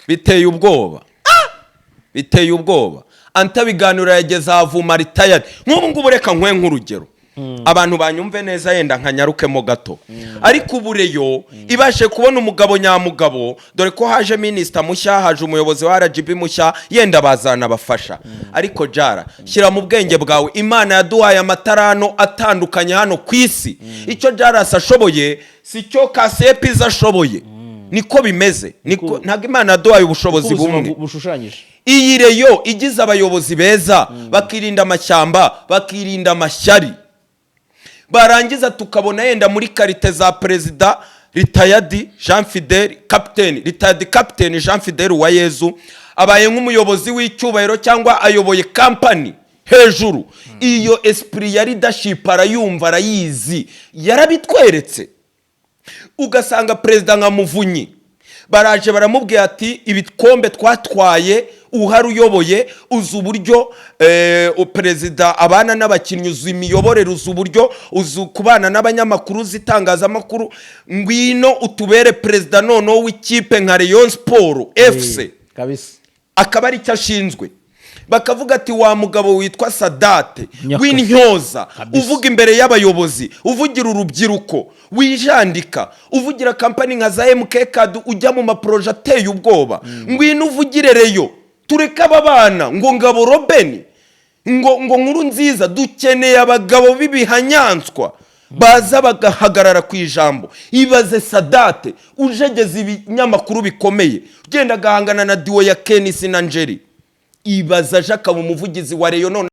Biteye ubwoba, biteye ubwoba. Antabiganiro yageze avuma retired. Nk'ubu ngubu reka nkwe nk'urugero, abantu banyumve neza yenda nkanyarukemo gato. Ariko ubureyo ibashe kubona umugabo nyamugabo, dore ko haje minister mushya, haje umuyobozi wa RGB mushya, yenda bazana bafasha. Ariko Jara, shyira mu bwenge bwawe, Imana yaduhaye amatarano atandukanye hano ku isi. Icyo Jara ashoboye si cyo Kasepiza ashoboye. Niko bimeze, niko ntago Imana yaduhaye ubushobozi bumwe bushushanyije. Iyi reyo igize abayobozi beza, bakirinda amashyamba, bakirinda amashyari, barangiza tukabona yenda muri karite za perezida ritayadi Jean Fidel captain ritayadi captain Jean Fidel Uwayezu abaye nk'umuyobozi w'icyubahiro cyangwa ayoboye company hejuru. Iyo esprit ya leadership arayumva arayizi yarabitweretse. Ugasanga perezida nka Muvunyi baraje baramubwira ati ibikombe twatwaye uhari uyoboye uzi uburyo perezida abana n'abakinnyi uzi imiyoborere uzi uburyo uzi kubana n'abanyamakuru zitangazamakuru ngwino utubere perezida noneho w'ikipe nka Rayon Sport FC kabisa akaba ari cyo ashinzwe. Bakavuga ati wa mugabo witwa Sadate w'intyoza uvuga imbere y'abayobozi uvugira urubyiruko wijandika uvugira kampani nka za MK Card ujya mu maproje ateye ubwoba ngwino uvugire Reyo tureka ababana ngo Ngabo Robeni ngo nkuru nziza dukeneye abagabo bibihanyanswa baza bagahagarara ku ijambo. Ibaze Sadate ujegeze ibinyamakuru bikomeye ugenda gahangana na duo ya Kenisi na Njeri. Ibaza Jacques umuvugizi wa Rayon none